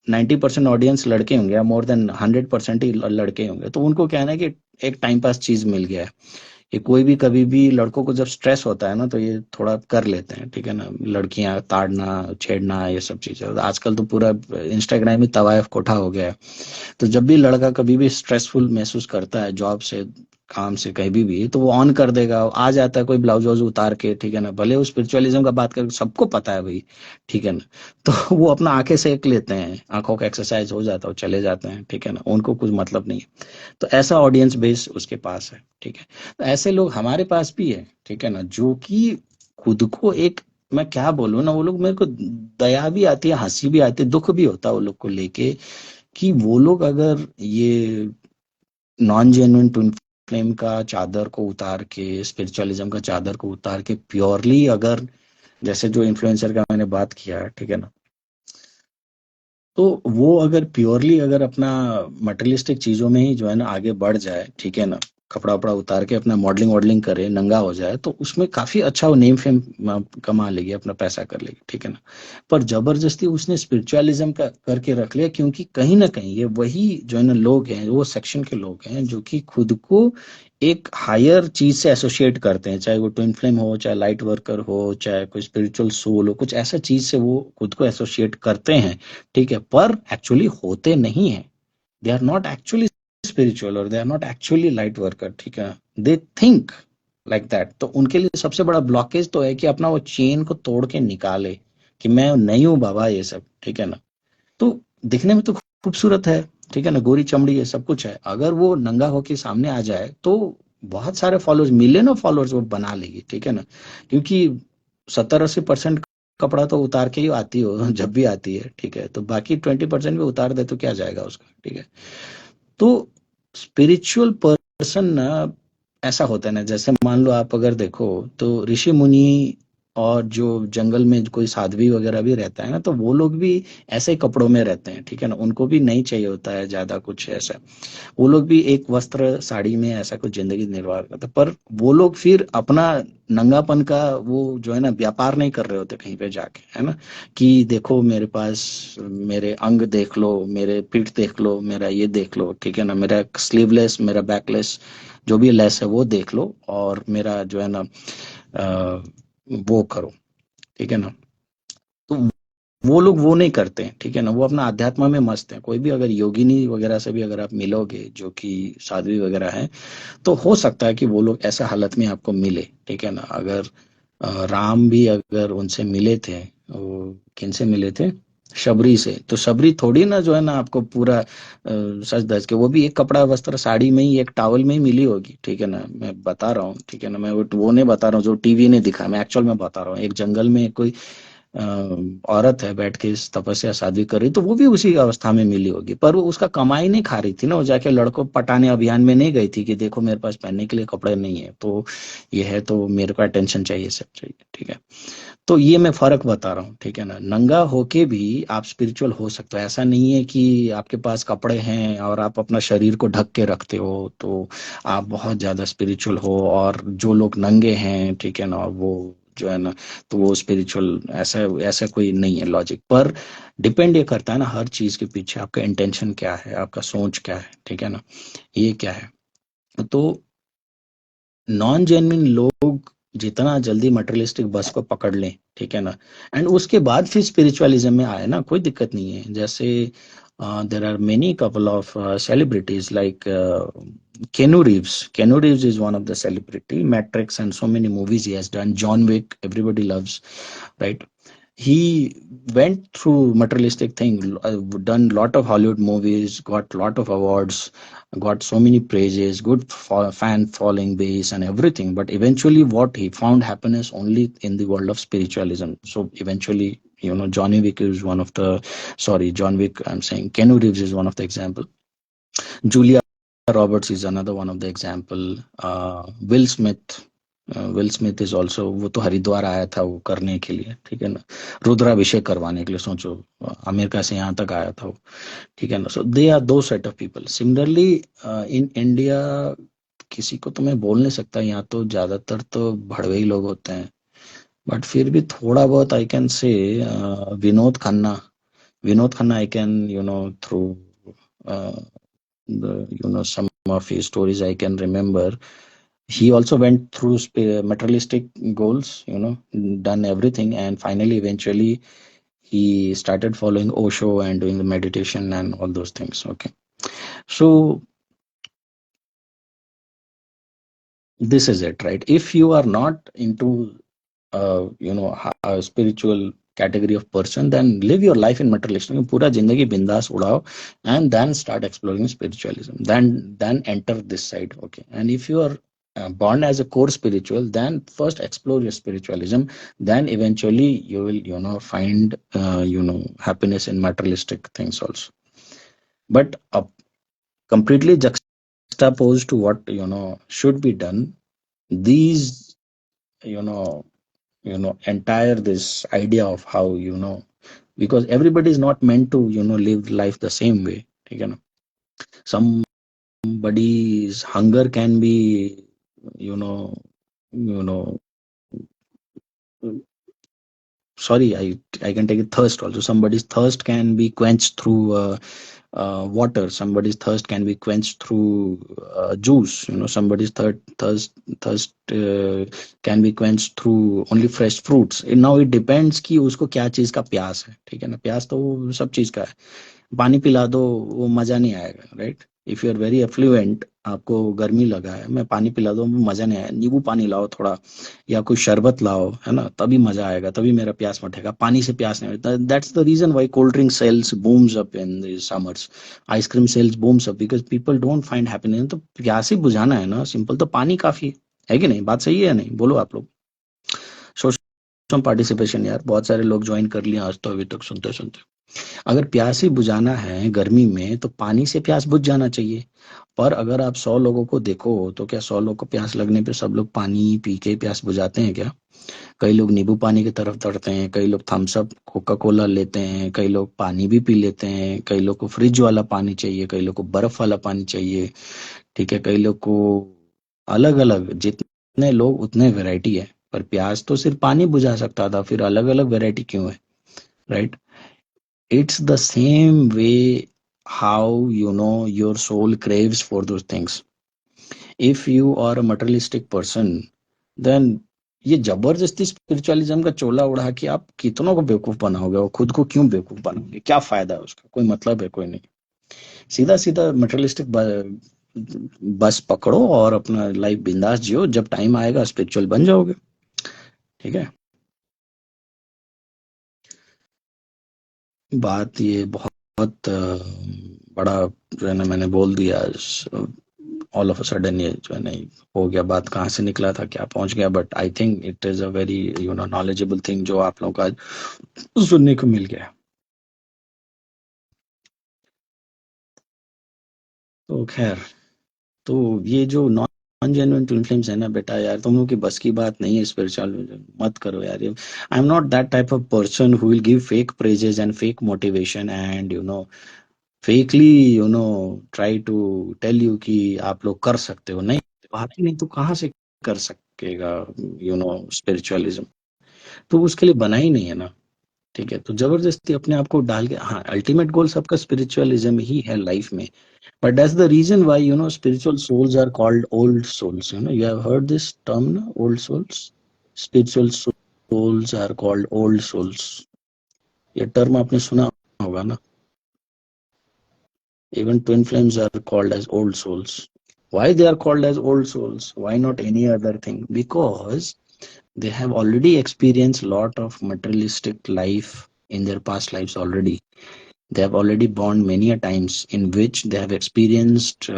90% ऑडियंस लड़के होंगे, या मोर देन 100% ही लड़के होंगे, तो उनको क्या है ना कि एक टाइम पास चीज मिल गया है। ये कोई भी कभी भी लड़कों को जब स्ट्रेस होता है ना तो ये थोड़ा कर लेते हैं, ठीक है ना, लड़कियां ताड़ना छेड़ना ये सब चीजें। आजकल तो पूरा इंस्टाग्राम ही तवायफ कोठा हो गया है। तो जब भी लड़का कभी भी स्ट्रेसफुल महसूस करता है जॉब से, काम से, कहीं भी, तो वो ऑन कर देगा, आ जाता है कोई ब्लाउज वाउज उतार के, ठीक है ना, भले वो स्पिरिचुअलिज्म का बात करके, सबको पता है भाई, ठीक है ना। तो वो अपना आंखें सेक लेते हैं, आंखों का एक्सरसाइज हो जाता है, वो चले जाते हैं, ठीक है ना, उनको कुछ मतलब नहीं है। तो ऐसा ऑडियंस बेस उसके पास है, ठीक है। तो ऐसे लोग हमारे पास भी है, ठीक है ना, जो कि खुद को एक, मैं क्या बोलूँ ना, वो लोग मेरे को दया भी आती है, हंसी भी आती है, दुख भी होता है वो लोग को लेके, कि वो लोग अगर ये नॉन जेन्युइन ट्विन फ्लेम का चादर को उतार के, स्पिरिचुअलिज्म का चादर को उतार के, प्योरली अगर, जैसे जो इन्फ्लुएंसर का मैंने बात किया, ठीक है ना, तो वो अगर प्योरली अगर अपना मटेरियलिस्टिक चीजों में ही जो है ना आगे बढ़ जाए, ठीक है ना, कपड़ा वपड़ा उतार के अपना मॉडलिंग वॉडलिंग करे, नंगा हो जाए, तो उसमें काफी अच्छा वो नेम फेम कमा लेगी, अपना पैसा कर लेगी, ठीक है ना। पर जबरदस्ती उसने स्पिरिचुअलिज्म का करके रख लिया, क्योंकि कहीं ना कहीं ये वही जो है ना लोग हैं, वो सेक्शन के लोग हैं जो कि खुद को एक हायर चीज से एसोसिएट करते हैं, चाहे वो ट्विन फ्लेम हो, चाहे लाइट वर्कर हो, चाहे कोई स्पिरिचुअल सोल हो, कुछ ऐसा चीज से वो खुद को एसोसिएट करते हैं, ठीक है, पर एक्चुअली होते नहीं है। They are not actually spiritual, और they are not actually light worker, ठीक है। They think like that. तो उनके लिए सबसे बड़ा ब्लॉकेज तो है कि अपना वो चेन को तोड़ के निकाले, कि मैं नहीं हूं बाबा ये सब, ठीक है ना। तो दिखने में तो खूबसूरत है, ठीक है ना, गोरी चमड़ी है, सब कुछ है, अगर वो नंगा होके सामने आ जाए तो बहुत सारे फॉलोअर्स, मिलियन ऑफ फॉलोअर्स वो बना लेगी, ठीक है ना। क्योंकि 70-80% कपड़ा तो उतार के ही आती हो जब भी आती है, ठीक है, तो बाकी 20% भी उतार दे तो क्या जाएगा उसका, ठीक है। तो स्पिरिचुअल पर्सन ना ऐसा होता है ना, जैसे मान लो आप अगर देखो तो ऋषि मुनि और जो जंगल में कोई साध्वी वगैरह भी रहता है ना, तो वो लोग भी ऐसे ही कपड़ों में रहते हैं, ठीक है ना, उनको भी नहीं चाहिए होता है ज्यादा कुछ ऐसा। वो लोग भी एक वस्त्र साड़ी में ऐसा कुछ जिंदगी निर्वाह करते, पर वो लोग फिर अपना नंगापन का वो जो है ना व्यापार नहीं कर रहे होते कहीं पे जाके, है ना, कि देखो मेरे पास, मेरे अंग देख लो, मेरे पीठ देख लो, मेरा ये देख लो, ठीक है ना, मेरा स्लीवलेस, मेरा बैकलेस, जो भी लेस है वो देख लो, और मेरा जो है ना वो करो, ठीक है ना। तो वो लोग वो नहीं करते हैं, ठीक है ना, वो अपना अध्यात्म में मस्त है। कोई भी अगर योगिनी वगैरह से भी अगर आप मिलोगे जो कि साध्वी वगैरह है, तो हो सकता है कि वो लोग ऐसा हालत में आपको मिले, ठीक है ना। अगर राम भी अगर उनसे मिले थे, वो किन से मिले थे, शबरी से, तो शबरी थोड़ी ना जो है ना आपको पूरा सच धज के, वो भी एक कपड़ा वस्त्र साड़ी में ही, एक टॉवल में ही मिली होगी, ठीक है ना, मैं बता रहा हूँ, ठीक है ना, मैं वो नहीं बता रहा हूँ जो टीवी ने दिखा, मैं एक्चुअल में बता रहा हूँ। एक जंगल में कोई औरत है बैठ के इस तपस्या शादी कर रही, तो वो भी उसी अवस्था में मिली होगी, पर वो उसका कमाई नहीं खा रही थी ना, वो जाके लड़कों पटाने अभियान में नहीं गई थी कि देखो मेरे पास पहनने के लिए कपड़े नहीं है, तो ये है तो मेरे को अटेंशन चाहिए, सब चाहिए, ठीक है। तो ये मैं फर्क बता रहा हूँ, ठीक है ना। नंगा होके भी आप स्पिरिचुअल हो सकते हो, ऐसा नहीं है कि आपके पास कपड़े हैं और आप अपना शरीर को ढक के रखते हो तो आप बहुत ज्यादा स्पिरिचुअल हो। और जो लोग नंगे हैं, ठीक है ना, वो जो है ना, तो वो स्पिरिचुअल, ऐसा ऐसा कोई नहीं है लॉजिक। पर डिपेंड ये करता है ना हर चीज के पीछे आपका इंटेंशन क्या है, आपका सोच क्या है, ठीक है ना, ये क्या है। तो नॉन जेन्युइन लोग जितना जल्दी मटेरियलिस्टिक बस को पकड़ लें, ठीक है ना, एंड उसके बाद फिर स्पिरिचुअलिज्म में आए ना, कोई दिक्कत नहीं है। जैसे there are many couple of celebrities like Keanu Reeves. Keanu Reeves is one of the celebrity. Matrix and so many movies he has done. John Wick, everybody loves, right? He went through materialistic thing, done lot of Hollywood movies, got lot of awards, got so many praises, good fan following base and everything. But eventually, what he found happiness only in the world of spiritualism. So eventually, Johnny Wick is one of the, sorry, John Wick. I'm saying Keanu Reeves is one of the example. Julia Roberts is another one of the example. Will Smith. Will Smith is also, वो तो हरिद्वार आया था वो करने के लिए, ठीक है ना, रुद्राभिषेक करवाने के लिए, सोचो, अमेरिका से यहाँ तक आया था वो, ठीक है ना। सो दे आर दो set of people. Similarly in India किसी को तो मैं बोल नहीं सकता, यहाँ तो ज्यादातर तो भड़वे ही लोग होते हैं, बट फिर भी थोड़ा बहुत I can say Vinod Khanna, Vinod Khanna I can through some of his stories I can remember. He also went through materialistic goals, done everything, and finally eventually he started following Osho and doing the meditation and all those things. Okay, so this is it, right? If you are not into a spiritual category of person, then live your life in materialistic, पूरा जिंदगी बिंदास उड़ाओ, and then start exploring spiritualism, then enter this side. Okay, and if you are born as a core spiritual, then first explore your spiritualism, then eventually you will find happiness in materialistic things also. But completely juxtaposed to what should be done, these you know entire this idea of how because everybody is not meant to live life the same way, ठीक है ना। Somebody's hunger can be you know you know sorry, I can take it, thirst also. Somebody's thirst can be quenched through water. Somebody's thirst can be quenched through juice. Somebody's thirst can be quenched through only fresh fruits. Now it depends कि उसको क्या चीज का प्यास है, ठीक है ना। प्यास तो वो सब चीज का है। पानी पिला दो, वो मजा नहीं आएगा, right. If you are very affluent, आपको गर्मी लगा है, मैं पानी पिला दो, मजा नहीं आया, नींबू पानी लाओ थोड़ा, या कोई शरबत लाओ, है ना, तभी मजा आएगा, तभी मेरा प्यास मटेगा। पानी से प्यास नहीं होता। That's the reason why cold drink sales booms up in the summers, ice cream sales booms up, because people don't find happiness. तो प्यास ही बुझाना है ना, सिंपल, तो पानी काफी है कि नहीं? बात सही है या नहीं, बोलो आप लोग। सो पार्टिसिपेशन यार, बहुत सारे लोग ज्वाइन कर लिए आज तो, अभी तक सुनते सुनते। अगर प्यास ही बुझाना है गर्मी में, तो पानी से प्यास बुझ जाना चाहिए। पर अगर आप 100 लोगों को देखो, तो क्या 100 लोग को प्यास लगने पे सब लोग पानी पी के प्यास बुझाते हैं क्या? कई लोग नींबू पानी की तरफ दौड़ते हैं, कई लोग थम्स अप कोका कोला लेते हैं, कई लोग पानी भी पी लेते हैं, कई लोग को फ्रिज वाला पानी चाहिए, कई लोग को बर्फ वाला पानी चाहिए, ठीक है, कई लोग को अलग अलग, जितने लोग उतने वैरायटी है। पर प्यास तो सिर्फ पानी बुझा सकता था, फिर अलग अलग वैरायटी क्यों है, right? It's the same way how your soul craves for those things. If you are a materialistic person, then ये जबरदस्ती स्पिरिचुअलिज्म का चोला उड़ा के आप कितनों को बेवकूफ बनाओगे, और खुद को क्यों बेवकूफ बनाओगे? क्या फायदा है उसका? कोई मतलब है? कोई नहीं। सीधा सीधा मटेरियलिस्टिक बस पकड़ो और अपना लाइफ बिंदास जियो, जब टाइम आएगा स्पिरिचुअल बन जाओगे, ठीक है। बात ये बहुत बड़ा जो है ना, मैंने बोल दिया ऑल ऑफ अ सडन, ये जो है ना हो गया, बात कहाँ से निकला था, क्या पहुंच गया, but I think it is a very knowledgeable thing जो आप लोगों को आज सुनने को मिल गया। तो खैर, तो ये जो नॉन जेन्युइन ट्विन फ्लेम्स है ना बेटा, यार तुम लोग की बस की बात नहीं है, स्पिरिचुअल मत करो यार। I am not that type of person who will give fake praises and fake motivation and fakely try to tell you कि आप लोग कर सकते हो। नहीं, बात ही नहीं तो कहाँ से कर सकेगा स्पिरिचुअलिज्म। तो उसके लिए बना ही नहीं है ना, ठीक है। तो जबरदस्ती अपने आप को डाल के, हाँ अल्टीमेट गोल सबका स्पिरिचुअलिज्म ही है लाइफ में, but that's the reason why spiritual souls are called old souls, you have heard this term ना, old souls. Spiritual souls are called old souls, ये टर्म आपने सुना होगा ना। Even twin flames are called as old souls. Why they are called as old souls? Why not any other thing? Because they have already experienced lot of materialistic life in their past lives already. They have already born many a times in which they have experienced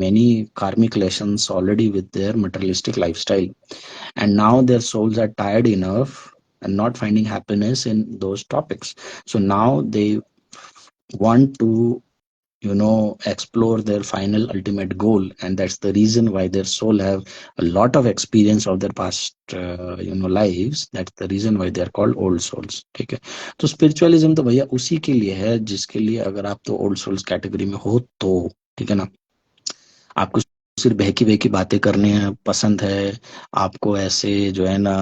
many karmic lessons already with their materialistic lifestyle. And now their souls are tired enough and not finding happiness in those topics. So now they want to explore their final ultimate goal, and that's the reason why their soul have a lot of experience of their past lives. That's the reason why they are called old souls, ठीक है। तो spiritualism तो भैया उसी के लिए है जिसके लिए, अगर आप तो ओल्ड सोल्स कैटेगरी में हो तो, ठीक है ना। आपको सिर्फ बहकी बहकी बातें करने पसंद है, आपको ऐसे जो है ना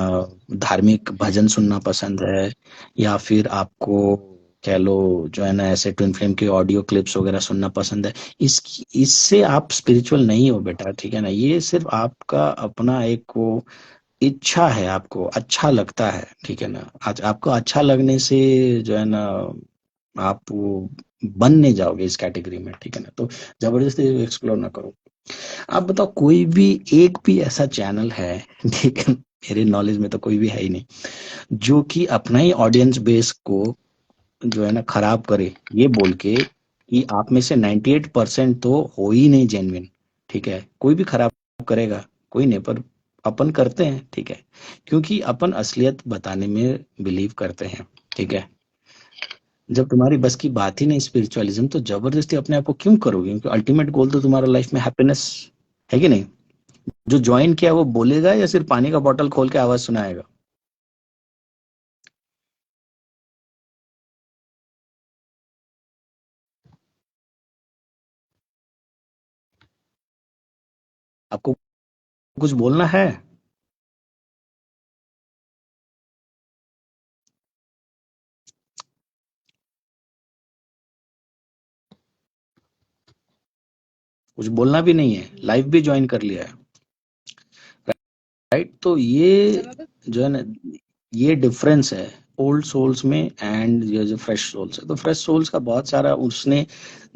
धार्मिक भजन सुनना पसंद है, या फिर आपको कह लो जो है ना ऐसे ट्विन फ्लेम के ऑडियो क्लिप्स वगैरह सुनना पसंद है, इससे आप स्पिरिचुअल नहीं हो बेटा, ठीक है ना। ये सिर्फ आपका अपना एक वो इच्छा है, आपको अच्छा लगता है, ठीक है ना। आज आपको अच्छा लगने से जो है ना आप वो बन नहीं जाओगे इस कैटेगरी में, ठीक है ना। तो जबरदस्ती एक्सप्लोर ना करो। आप बताओ कोई भी एक भी ऐसा चैनल है, ठीक है, मेरे नॉलेज में तो कोई भी है ही नहीं, जो कि अपना ही ऑडियंस बेस को जो है ना खराब करे ये बोल के कि आप में से 98% तो हो ही नहीं जेन्युइन, ठीक है। कोई भी खराब करेगा, कोई नहीं, पर अपन करते हैं, ठीक है, क्योंकि अपन असलियत बताने में बिलीव करते हैं, ठीक है। जब तुम्हारी बस की बात ही नहीं स्पिरिचुअलिज्म, तो जबरदस्ती अपने आप को क्यों करोगे, क्योंकि अल्टीमेट गोल तो तुम्हारा लाइफ में हैप्पीनेस है कि नहीं। जो ज्वाइन किया वो बोलेगा या सिर्फ पानी का बॉटल खोल के आवाज सुनाएगा। आपको कुछ बोलना है? कुछ बोलना भी नहीं है, लाइव भी ज्वाइन कर लिया है, राइट। तो ये जो है ना, ये डिफरेंस है ओल्ड सोल्स में एंड ये जो फ्रेश सोल्स है। तो फ्रेश सोल्स का बहुत सारा उसने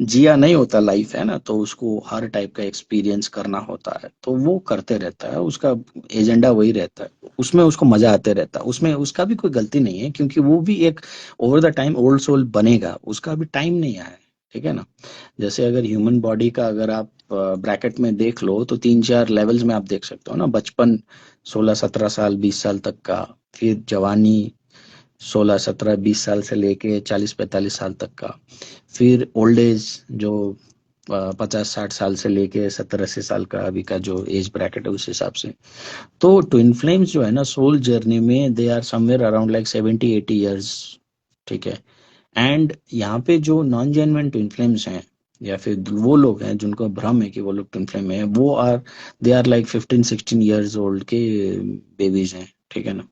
जिया नहीं होता लाइफ, है ना, तो उसको हर टाइप का एक्सपीरियंस करना होता है, तो वो करते रहता है, उसका एजेंडा वही रहता है, उसमें उसको मजा आते रहता है, उसमें उसका भी कोई गलती नहीं है, क्योंकि वो भी एक over the time old soul बनेगा, उसका भी टाइम नहीं आया है, ठीक है ना। जैसे अगर ह्यूमन बॉडी का अगर आप ब्रैकेट में देख लो तो 3-4 लेवल्स में आप देख सकते हो ना। बचपन 16-17 साल 20 साल तक का, फिर जवानी 16-17-20 साल से लेके 40-45 साल तक का, फिर ओल्ड एज जो 50-60 साल से लेके 70-80 साल का अभी का जो एज ब्रैकेट है उस हिसाब से। तो ट्विन फ्लेम्स जो है ना सोल जर्नी में they are somewhere around like 70-80 years, ठीक है। एंड यहाँ पे जो नॉन जेन्युइन ट्विन फ्लेम्स हैं, या फिर वो लोग हैं जिनको भ्रम है कि वो लोग ट्विन फ्लेम है, वो are they are like 15-16 years old के बेबीज हैं, ठीक है ना।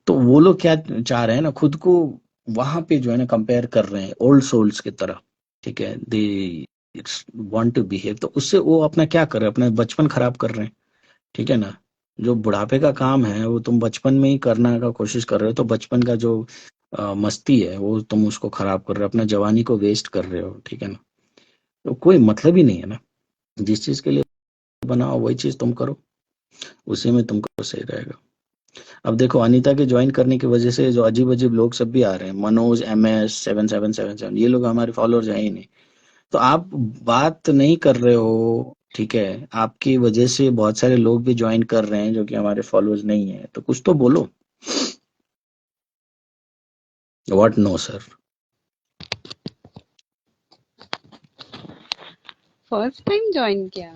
तो वो लोग क्या चाह रहे हैं ना, खुद को वहां पे जो है ना कंपेयर कर रहे हैं ओल्ड सोल्स की तरह, ठीक है। दे वांट टू बिहेव, तो उससे वो अपना क्या कर रहे हैं, अपना बचपन खराब कर रहे हैं, ठीक है ना। जो बुढ़ापे का काम है वो तुम बचपन में ही करना का कोशिश कर रहे हो, तो बचपन का जो मस्ती है वो तुम उसको खराब कर रहे हो, अपना जवानी को वेस्ट कर रहे हो, ठीक है ना। तो कोई मतलब ही नहीं है ना। जिस चीज के लिए बनाओ वही चीज तुम करो, उसी में तुमको सही रहेगा। अब देखो अनीता के ज्वाइन करने की वजह से जो अजीब अजीब लोग सब भी आ रहे हैं, मनोज MS 7777, ये लोग हमारे फॉलोअर्स हैं ही नहीं। तो आप बात नहीं कर रहे हो, ठीक है, आपकी वजह से बहुत सारे लोग भी ज्वाइन कर रहे हैं जो कि हमारे फॉलोअर्स नहीं है, तो कुछ तो बोलो। What? No sir. First time join किया।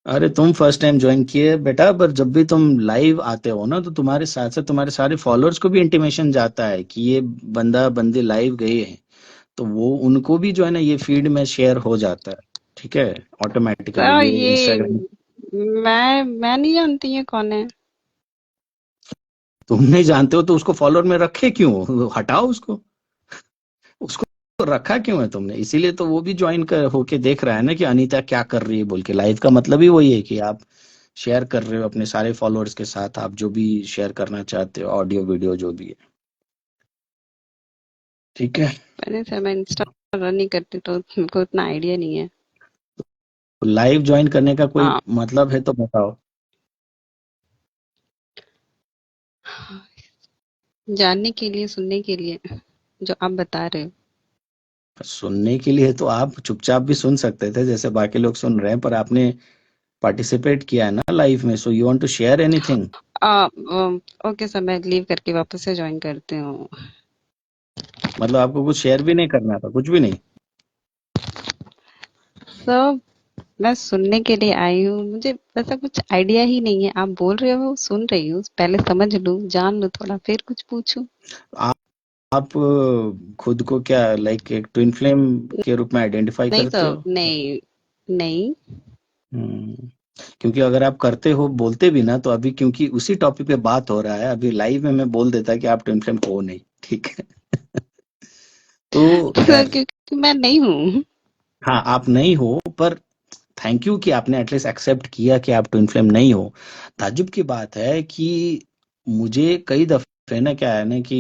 अरे तुम फर्स्ट टाइम ज्वाइन किए बेटा, पर जब भी तुम लाइव आते हो ना तो तुम्हारे साथ साथ तुम्हारे सारे फॉलोअर्स को भी इंटीमेशन जाता है कि ये बंदा बंदी लाइव गए हैं, तो वो उनको भी जो है ना ये फीड में शेयर हो जाता है, ठीक है, ऑटोमेटिकली सर ये ये इंस्टाग्राम। मैं नहीं जानती ये कौन है। तुम नहीं जानते हो तो उसको फॉलोअर में रखे क्यों, हटाओ उसको। उसको रखा क्यों है तुमने? इसीलिए तो वो भी ज्वाइन कर होके देख रहा है ना कि अनीता क्या कर रही है बोल के। लाइव का मतलब ही वही है कि आप शेयर कर रहे हो अपने सारे फॉलोअर्स के साथ, आप जो भी शेयर करना चाहते हो, ऑडियो वीडियो जो भी है। ठीक है। पहले से मैं इंस्टा रन नहीं करती तो हमको उतना आइडिया नहीं है। तो लाइव ज्वाइन करने का कोई हाँ, मतलब है तो बताओ। जानने के लिए, सुनने के लिए, जो आप बता रहे हो। सुनने के लिए तो आप चुपचाप भी सुन सकते थे जैसे बाकी लोग सुन रहे हैं, पर आपने पार्टिसिपेट किया है ना लाइव में, so you want to share anything. Okay sir, मैं लीव करके वापस से ज्वाइन करती हूँ। मतलब आपको कुछ शेयर भी नहीं करना था, कुछ भी नहीं? सर, मैं सुनने के लिए आई हूँ, मुझे वैसा कुछ आइडिया ही नहीं है। आप बोल रहे हो, सुन रही हूँ, पहले समझ लूँ, जान लूँ थोड़ा, फिर कुछ पूछूं। आप खुद को क्या लाइक एक ट्विन फ्लेम के रूप में आइडेंटिफाई नहीं करते सर, हो? नहीं, नहीं। हम्म, क्योंकि अगर आप करते हो, बोलते भी ना, तो अभी क्योंकि उसी टॉपिक पे बात हो रहा है, अभी लाइव में मैं बोल देता कि आप ट्विन फ्लेम हो नहीं। ठीक है। तो सर, खैर, क्योंकि मैं नहीं हूँ। हाँ आप नहीं हो, पर थैंक यू कि आपने एटलीस्ट एक्सेप्ट किया कि आप ट्विन फ्लेम नहीं हो। ताज्जुब की बात है कि मुझे कई दफे ना क्या है ना कि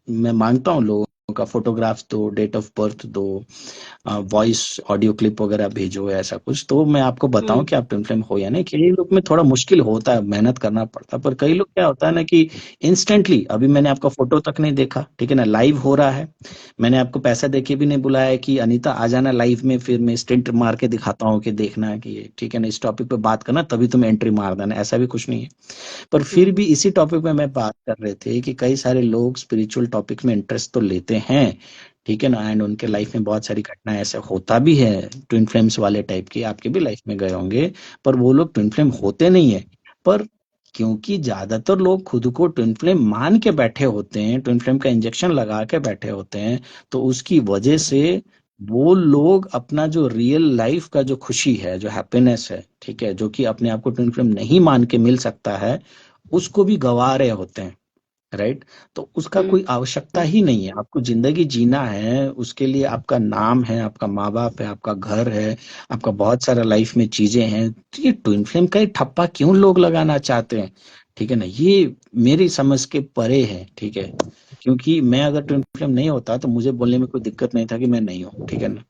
मैं मांगता हूँ लोगों का फोटोग्राफ्स दो, डेट ऑफ बर्थ दो, वॉइस ऑडियो क्लिप वगैरह भेजो, ऐसा कुछ, तो मैं आपको बताऊं हम्म, कि आप ट्विन फ्लेम हो या नहीं। कई लोग में थोड़ा मुश्किल होता है, मेहनत करना पड़ता है, पर कई लोग क्या होता है ना कि इंस्टेंटली, अभी मैंने आपका फोटो तक नहीं देखा, ठीक है ना, लाइव हो रहा है, मैंने आपको पैसा देके भी नहीं बुलाया है कि अनीता आ जाना लाइव में, फिर मैं स्टिंट मार के दिखाता हूँ कि देखना है कि ये ठीक है ना, इस टॉपिक पे बात करना, तभी तुम्हें एंट्री मार देना, ऐसा भी कुछ नहीं है। पर फिर हम्म, भी इसी टॉपिक में मैं बात कर रहे थे कि कई सारे लोग स्पिरिचुअल टॉपिक में इंटरेस्ट तो लेते हैं, ठीक है ना, एंड उनके लाइफ में बहुत सारी घटनाएं ऐसे होता भी है, ट्विन फ्लेम्स वाले टाइप की आपके भी लाइफ में गए होंगे, पर वो लोग ट्विन फ्लेम होते नहीं है। पर क्योंकि ज्यादातर लोग खुद को ट्विन फ्लेम मान के बैठे होते हैं, ट्विन फ्लेम का इंजेक्शन लगा के बैठे होते हैं, तो उसकी वजह से वो लोग अपना जो रियल लाइफ का जो खुशी है, जो हैप्पीनेस है, ठीक है, जो कि अपने आप को ट्विन फ्लेम नहीं मान के मिल सकता है, उसको भी गवा रहे होते हैं। राइट। तो उसका हम्म, कोई आवश्यकता ही नहीं है। आपको जिंदगी जीना है, उसके लिए आपका नाम है, आपका माँ बाप है, आपका घर है, आपका बहुत सारा लाइफ में चीजें हैं, तो ये ट्विन फ्लेम का ही ठप्पा क्यों लोग लगाना चाहते हैं? ठीक है ना, ये मेरी समझ के परे है। ठीक है, क्योंकि मैं अगर ट्विन फ्लेम नहीं होता तो मुझे बोलने में कोई दिक्कत नहीं था कि मैं नहीं हूँ, ठीक है ना।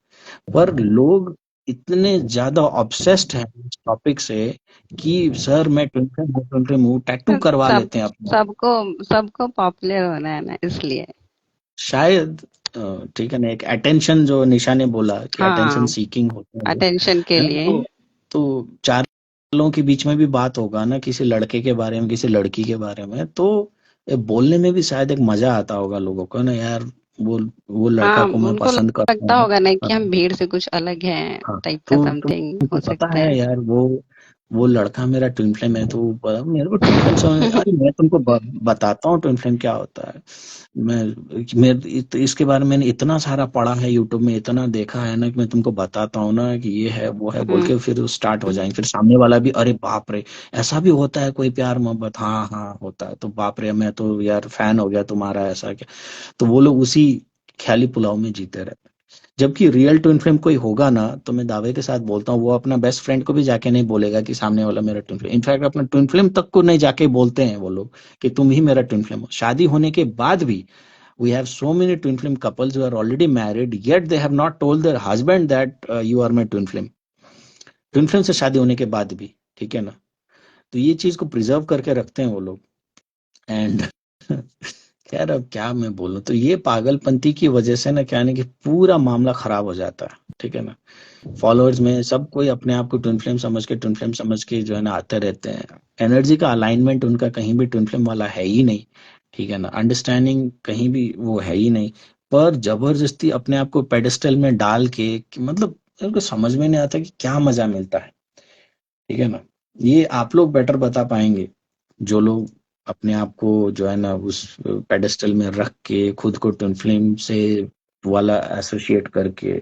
पर लोग इतने ज्यादा ऑब्सेस्ड हैं इस टॉपिक से कि सर मैं ट्विन फ्लेम हूँ, ट्विन फ्लेम हूँ, टैटू करवा सब लेते हैं अपना। सबको सबको पॉपुलर होना है ना, इसलिए। शायद ठीक है ना, एक अटेंशन, जो निशा ने बोला कि अटेंशन हाँ, सीकिंग होते हैं लोग, अटेंशन के है ना। लिए। तो चार लोगों के बीच में भी बात होगा ना, किसी लड़के के बारे में, किसी लड़की के बारे में, तो ये बोलने में भी शायद एक मजा आता होगा लोगों को ना, यार वो वो लड़का हाँ, को मैं उनको पसंद करता लगता हूँ। होगा ना कि हम भीड़ से कुछ अलग हैं, हाँ, टाइप का तो समथिंग तुमको हो पता सकता है है। यार, वो लड़का मेरा ट्विन फ्लेम है, तो मेरे को ट्विन फ्लेम समझ, अरे मैं तुमको बताता हूँ ट्विन फ्लेम क्या होता है। मैं तो इसके बारे में मैंने इतना सारा पढ़ा है, यूट्यूब में इतना देखा है ना, कि मैं तुमको बताता हूँ ना कि ये है वो है बोल हम्म, के, फिर स्टार्ट हो जाएंगे, फिर सामने वाला भी अरे बाप रे, ऐसा भी होता है कोई प्यार मोहब्बत, हाँ हाँ होता है, तो बाप रे मैं तो यार फैन हो गया तुम्हारा, ऐसा क्या। तो वो लोग उसी ख्याली पुलाव में जीते रहते हैं। जबकि रियल ट्विन फ्लेम कोई होगा ना, तो मैं दावे के साथ बोलता हूँ वो अपना बेस्ट फ्रेंड को भी जाके नहीं बोलेगा कि सामने वाला मेरा ट्विन फ्लेम, इनफैक्ट अपना ट्विन फ्लेम तक को नहीं जाके बोलते हैं वो लोग कि तुम ही मेरा ट्विन फ्लेम हो। शादी होने के बाद भी we have so many twin flame couples who are already married, yet they have not told their husband that you are my twin flame, twin flame से शादी होने के बाद भी, ठीक है ना। तो ये चीज को प्रिजर्व करके रखते हैं वो लोग। एंड खैर अब क्या मैं बोलूं, तो ये पागलपंती की वजह से ना क्या है ना कि पूरा मामला खराब हो जाता है, ठीक है ना। फॉलोअर्स में सब कोई अपने आप को ट्विन फ्लेम समझ के, ट्विन फ्लेम समझ के जो है ना आते रहते हैं। एनर्जी का अलाइनमेंट उनका कहीं भी ट्विन फ्लेम वाला है ही नहीं, ठीक है ना, अंडरस्टैंडिंग कहीं भी वो है ही नहीं। पर जबरदस्ती अपने आप को पेडेस्टल में डाल के कि मतलब उनको समझ में नहीं आता कि क्या मजा मिलता है, ठीक है ना। ये आप लोग बेटर बता पाएंगे, जो लोग अपने आप को जो है ना उस पेडेस्टल में रख के, खुद को ट्विन फ्लेम से वाला एसोसिएट करके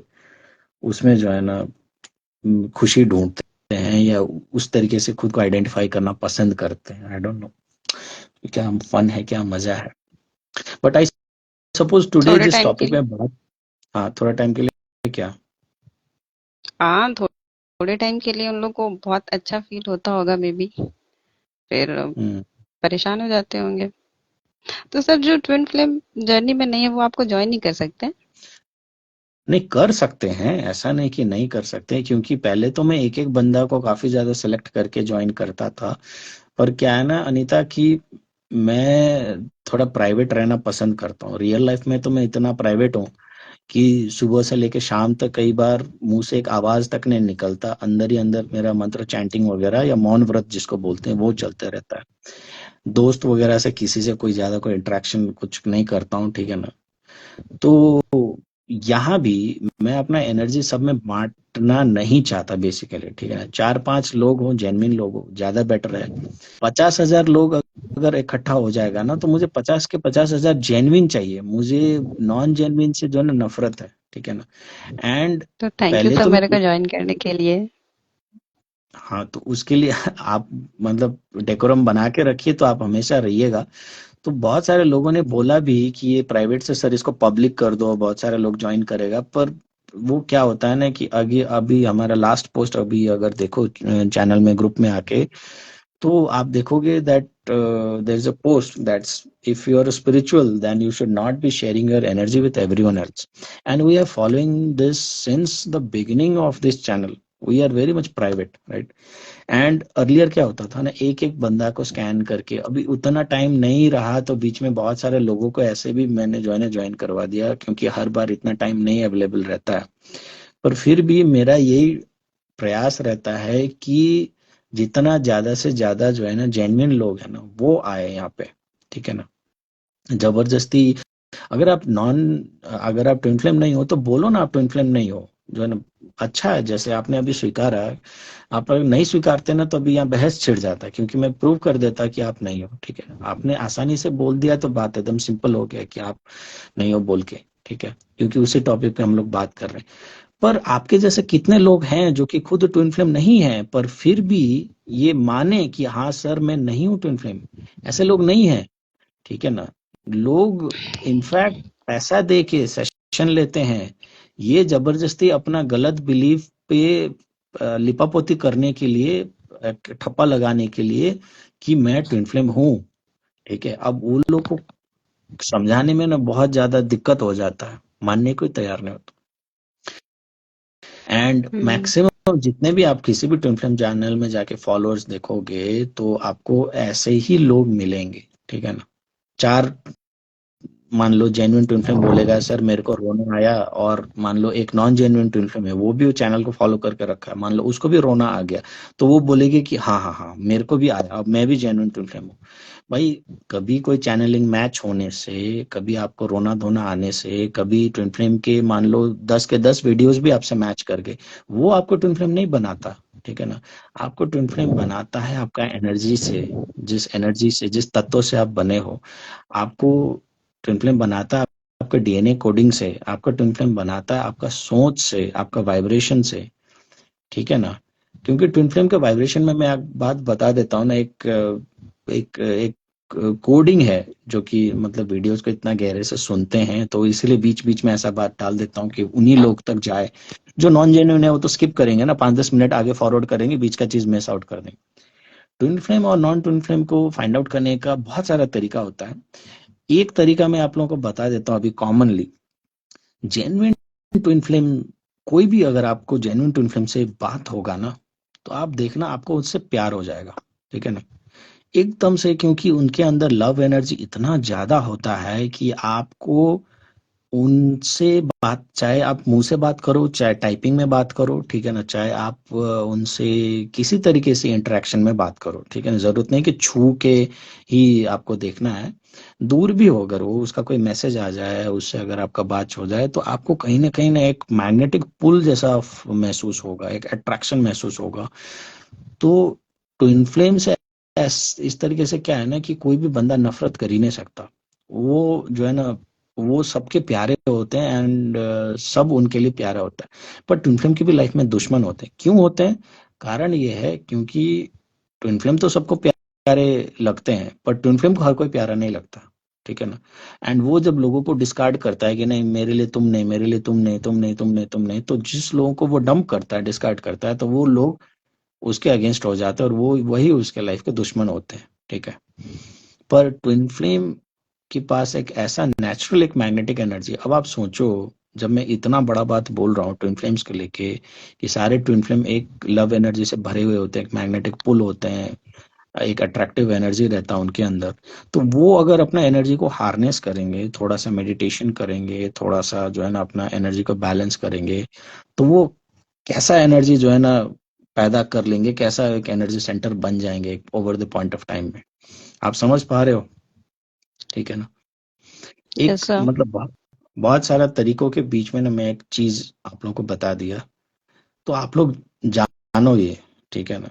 उसमें जो है ना खुशी ढूंढते हैं, या उस तरीके से खुद को आइडेंटिफाई करना पसंद करते हैं, आई डोंट नो। क्या फन है, क्या मजा है। बट आई सपोज टुडे थोड़े जिस टाइम के टॉपिक लिए। में बात, हाँ थोड़ा टाइम के लिए क्या। हाँ, थोड़े टाइम के लिए उन लोग को बहुत अच्छा फील होता होगा मे बी, फिर हम्म, परेशान हो जाते होंगे। तो सर जो ट्विन फ्लेम जर्नी में नहीं है वो आपको ज्वाइन नहीं कर सकते? नहीं कर सकते हैं, ऐसा नहीं कि नहीं कर सकते, क्योंकि पहले तो मैं एक एक बंदा को काफी ज्यादा सिलेक्ट करके ज्वाइन करता था। पर क्या है ना अनीता कि मैं थोड़ा प्राइवेट रहना पसंद करता हूँ। रियल लाइफ में तो मैं इतना प्राइवेट हूँ कि सुबह से लेके शाम तक कई बार मुंह से एक आवाज तक नहीं निकलता, अंदर ही अंदर मेरा मंत्र चैंटिंग वगैरह या मौन व्रत जिसको बोलते हैं वो चलते रहता है। दोस्त वगैरह से किसी से कोई ज्यादा कोई इंटरेक्शन कुछ नहीं करता हूँ, ठीक है ना। तो यहाँ भी मैं अपना एनर्जी सब में बांटना नहीं चाहता बेसिकली, ठीक है ना। 4-5 लोग हो, जेन्युइन लोग हो, ज्यादा बेटर है। 50,000 लोग अगर इकट्ठा हो जाएगा ना, तो मुझे 50 के 50,000 जेन्युइन चाहिए। मुझे नॉन जेन्युइन से जो है ना नफरत है, ठीक है ना। एंड तो थैंक यू पहले सर तो मेरे मैं, को ज्वाइन करने के लिए। हाँ तो उसके लिए आप मतलब डेकोरम बना के रखिए तो आप हमेशा रहिएगा। तो बहुत सारे लोगों ने बोला भी कि ये प्राइवेट से सर इसको पब्लिक कर दो, बहुत सारे लोग ज्वाइन करेगा। पर वो क्या होता है ना कि अभी अभी हमारा लास्ट पोस्ट अभी अगर देखो चैनल में ग्रुप में आके, तो आप देखोगे that there is a post that's if you are spiritual then you should not be sharing your energy with everyone else. And we are following this since the beginning of this channel. We are very much private, right. And earlier क्या होता था ना, एक एक बंदा को scan करके, अभी उतना टाइम नहीं रहा तो बीच में बहुत सारे लोगों को ऐसे भी मैंने ज्वाइन करवा दिया, क्योंकि हर बार इतना टाइम नहीं अवेलेबल रहता है। पर फिर भी मेरा यही प्रयास रहता है कि जितना ज्यादा से ज्यादा जो है ना जेन्युइन लोग है ना वो आए यहाँ पे, ठीक है ना। जबरदस्ती अगर आप नॉन अगर आप ट्विन फ्लेम नहीं हो तो बोलो ना आप ट्विन फ्लेम नहीं हो, जो है ना। अच्छा है, जैसे आपने अभी स्वीकारा है। आप अगर नहीं स्वीकारते ना तो अभी यहाँ बहस छिड़ जाता है, क्योंकि मैं प्रूव कर देता कि आप नहीं हो, ठीक है। आपने आसानी से बोल दिया तो बात एकदम सिंपल हो गया कि आप नहीं हो बोल के, ठीक है, क्योंकि उसी टॉपिक पे हम लोग बात कर रहे हैं। पर आपके जैसे कितने लोग हैं जो कि खुद ट्विन फ्लेम नहीं है पर फिर भी ये माने कि हाँ सर मैं नहीं हूँ ट्विन फ्लेम। ऐसे लोग नहीं है, ठीक है ना। लोग इनफैक्ट पैसा दे के सेशन लेते हैं, ये जबरदस्ती अपना गलत बिलीफ पे लिपापोती करने के लिए, ठप्पा लगाने के लिए कि मैं ट्विन फ्लेम हूँ, ठीक है। अब उन लोग को समझाने में ना बहुत ज्यादा दिक्कत हो जाता है, मानने को ही तैयार नहीं होता। And hmm. मैक्सिमम जितने भी आप किसी भी ट्विन फ्लेम चैनल में जाके फॉलोअर्स देखोगे तो आपको ऐसे ही लोग मिलेंगे, ठीक है ना। चार मान लो जेन्युइन ट्विन फ्लेम बोलेगा सर मेरे को रोना आया, और मान लो एक नॉन जेन्युइन ट्विन फ्लेम है वो भी वो चैनल को फॉलो करके रखा है, मान लो उसको भी रोना आ गया, तो वो बोलेगी कि हाँ हाँ हाँ मेरे को भी आया, अब मैं भी जेन्युइन ट्विन फ्लेम हूँ। भाई कभी कोई चैनलिंग मैच होने से, कभी आपको रोना धोना आने से, कभी ट्विन फ्लेम के मान लो 10 के 10 वीडियोस भी आपसे मैच कर गए, वो आपको ट्विन फ्लेम नहीं बनाता, ठीक है ना। आपको ट्विन फ्लेम बनाता है आपका एनर्जी से, जिस एनर्जी से जिस तत्व से आप बने हो। आपको ट्विन फ्लेम बनाता है आपका डीएनए कोडिंग से, आपका ट्विन फ्लेम बनाता है आपका सोच से, आपका वाइब्रेशन से, ठीक है ना। क्योंकि ट्विन फ्लेम के वाइब्रेशन में मैं एक बात बता देता हूँ ना, एक कोडिंग है जो कि मतलब वीडियोस को इतना गहरे से सुनते हैं, तो इसलिए बीच बीच में ऐसा बात डाल देता हूँ कि उन्हीं लोग तक जाए। जो नॉन जेन्युइन है वो तो स्किप करेंगे ना, 5-10 मिनट आगे फॉरवर्ड करेंगे, बीच का चीज मिस आउट कर देंगे। ट्विन फ्लेम और नॉन ट्विन फ्लेम को फाइंड आउट करने का बहुत सारा तरीका होता है। एक तरीका मैं आप लोगों को बता देता हूँ अभी कॉमनली। जेन्युइन ट्विन फ्लेम, कोई भी अगर आपको जेन्युइन ट्विन फ्लेम से बात होगा ना, तो आप देखना आपको उससे प्यार हो जाएगा, ठीक है ना, एकदम से। क्योंकि उनके अंदर लव एनर्जी इतना ज्यादा होता है कि आपको उनसे बात, चाहे आप मुंह से बात करो चाहे टाइपिंग में बात करो, ठीक है ना, चाहे आप उनसे किसी तरीके से इंटरेक्शन में बात करो, ठीक है ना। जरूरत नहीं कि छू के ही आपको देखना है, दूर भी हो अगर वो उसका कोई मैसेज आ जाए, उससे अगर आपका बात हो जाए, तो आपको कहीं ना एक मैग्नेटिक पुल जैसा महसूस होगा, एक अट्रैक्शन महसूस होगा। तो ट्विन फ्लेम से इस तरीके से क्या है ना कि कोई भी बंदा नफरत कर ही नहीं सकता। वो जो है ना वो सबके प्यारे होते हैं, एंड सब उनके लिए प्यारा होता है। पर ट्विन फ्लेम की भी लाइफ में दुश्मन होते हैं, क्यों होते हैं? कारण ये है क्योंकि ट्विन फ्लेम तो सबको प्यारे लगते हैं, पर ट्विन फ्लेम को हर कोई प्यारा नहीं लगता, ठीक है ना। एंड वो जब लोगों को डिस्कार्ड करता है कि नहीं मेरे लिए तुम नहीं, मेरे लिए तुम नहीं, तुम नहीं, तुम नहीं, तुम नहीं, तो जिस लोगों को वो डंप करता है, डिस्कार्ड करता है, तो वो लोग उसके अगेंस्ट हो जाते हैं और वो वही उसके लाइफ के दुश्मन होते हैं, ठीक है। पर ट्विन फ्लेम के पास एक ऐसा नेचुरल एक मैग्नेटिक एनर्जी। अब आप सोचो, जब मैं इतना बड़ा बात बोल रहा हूँ ट्विन फ्लेम्स के लेके कि सारे ट्विन फ्लेम एक लव एनर्जी से भरे हुए होते हैं, एक मैग्नेटिक पुल होते हैं, एक अट्रैक्टिव एनर्जी रहता है उनके अंदर, तो वो अगर अपना एनर्जी को हार्नेस करेंगे, थोड़ा सा मेडिटेशन करेंगे, थोड़ा सा जो है ना अपना एनर्जी को बैलेंस करेंगे, तो वो कैसा एनर्जी जो है ना पैदा कर लेंगे, कैसा एक एनर्जी सेंटर बन जाएंगे over the point of time में। आप समझ पा रहे हो, ठीक है ना। एक यस सर। मतलब बहुत सारा तरीकों के बीच में ना मैं एक चीज आप लोगों को बता दिया, तो आप लोग जानो ये, ठीक है ना।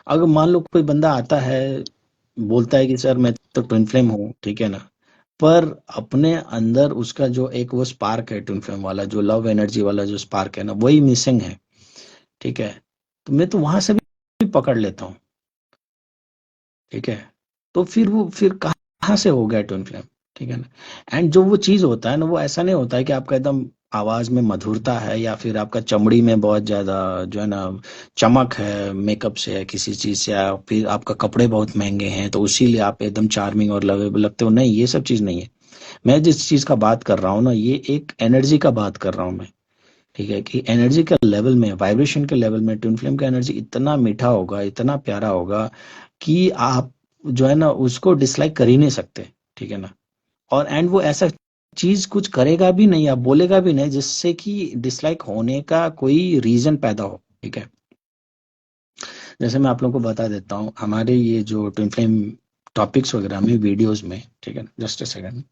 अगर मान लो कोई बंदा आता है, बोलता है कि सर मैं तो ट्विन फ्लेम हूँ, ठीक है ना, पर अपने अंदर उसका जो एक वो स्पार्क है ट्विन फ्लेम वाला, जो लव एनर्जी वाला जो स्पार्क है ना, वही मिसिंग है, ठीक है, तो मैं तो वहां से भी पकड़ लेता हूँ, ठीक है। तो फिर वो फिर कहाँ से हो गया ट्विन फ्लेम, ठीक है ना। एंड जो वो चीज होता है ना, वो ऐसा नहीं होता है कि आपका एकदम आवाज में मधुरता है या फिर आपका चमड़ी में बहुत ज्यादा जो है ना चमक है, मेकअप से है, किसी चीज से, या फिर आपका कपड़े बहुत महंगे हैं तो इसीलिए आप एकदम चार्मिंग और लवेबल लगते हो। नहीं, ये सब चीज नहीं है। मैं जिस चीज का बात कर रहा हूँ ना, ये एक एनर्जी का बात कर रहा हूँ मैं, ठीक है, कि एनर्जी के लेवल में, वाइब्रेशन के लेवल में ट्विन फ्लेम का एनर्जी इतना मीठा होगा, इतना प्यारा होगा कि आप जो है ना उसको डिसलाइक कर ही नहीं सकते, ठीक है ना। और एंड वो ऐसा चीज कुछ करेगा भी नहीं या बोलेगा भी नहीं जिससे कि डिसलाइक होने का कोई रीजन पैदा हो, ठीक है। जैसे मैं आप लोगों को बता देता हूँ, हमारे ये जो ट्विन फ्लेम टॉपिक्स वगैरह में वीडियोस में, ठीक है ना, जस्ट अ सेकंड,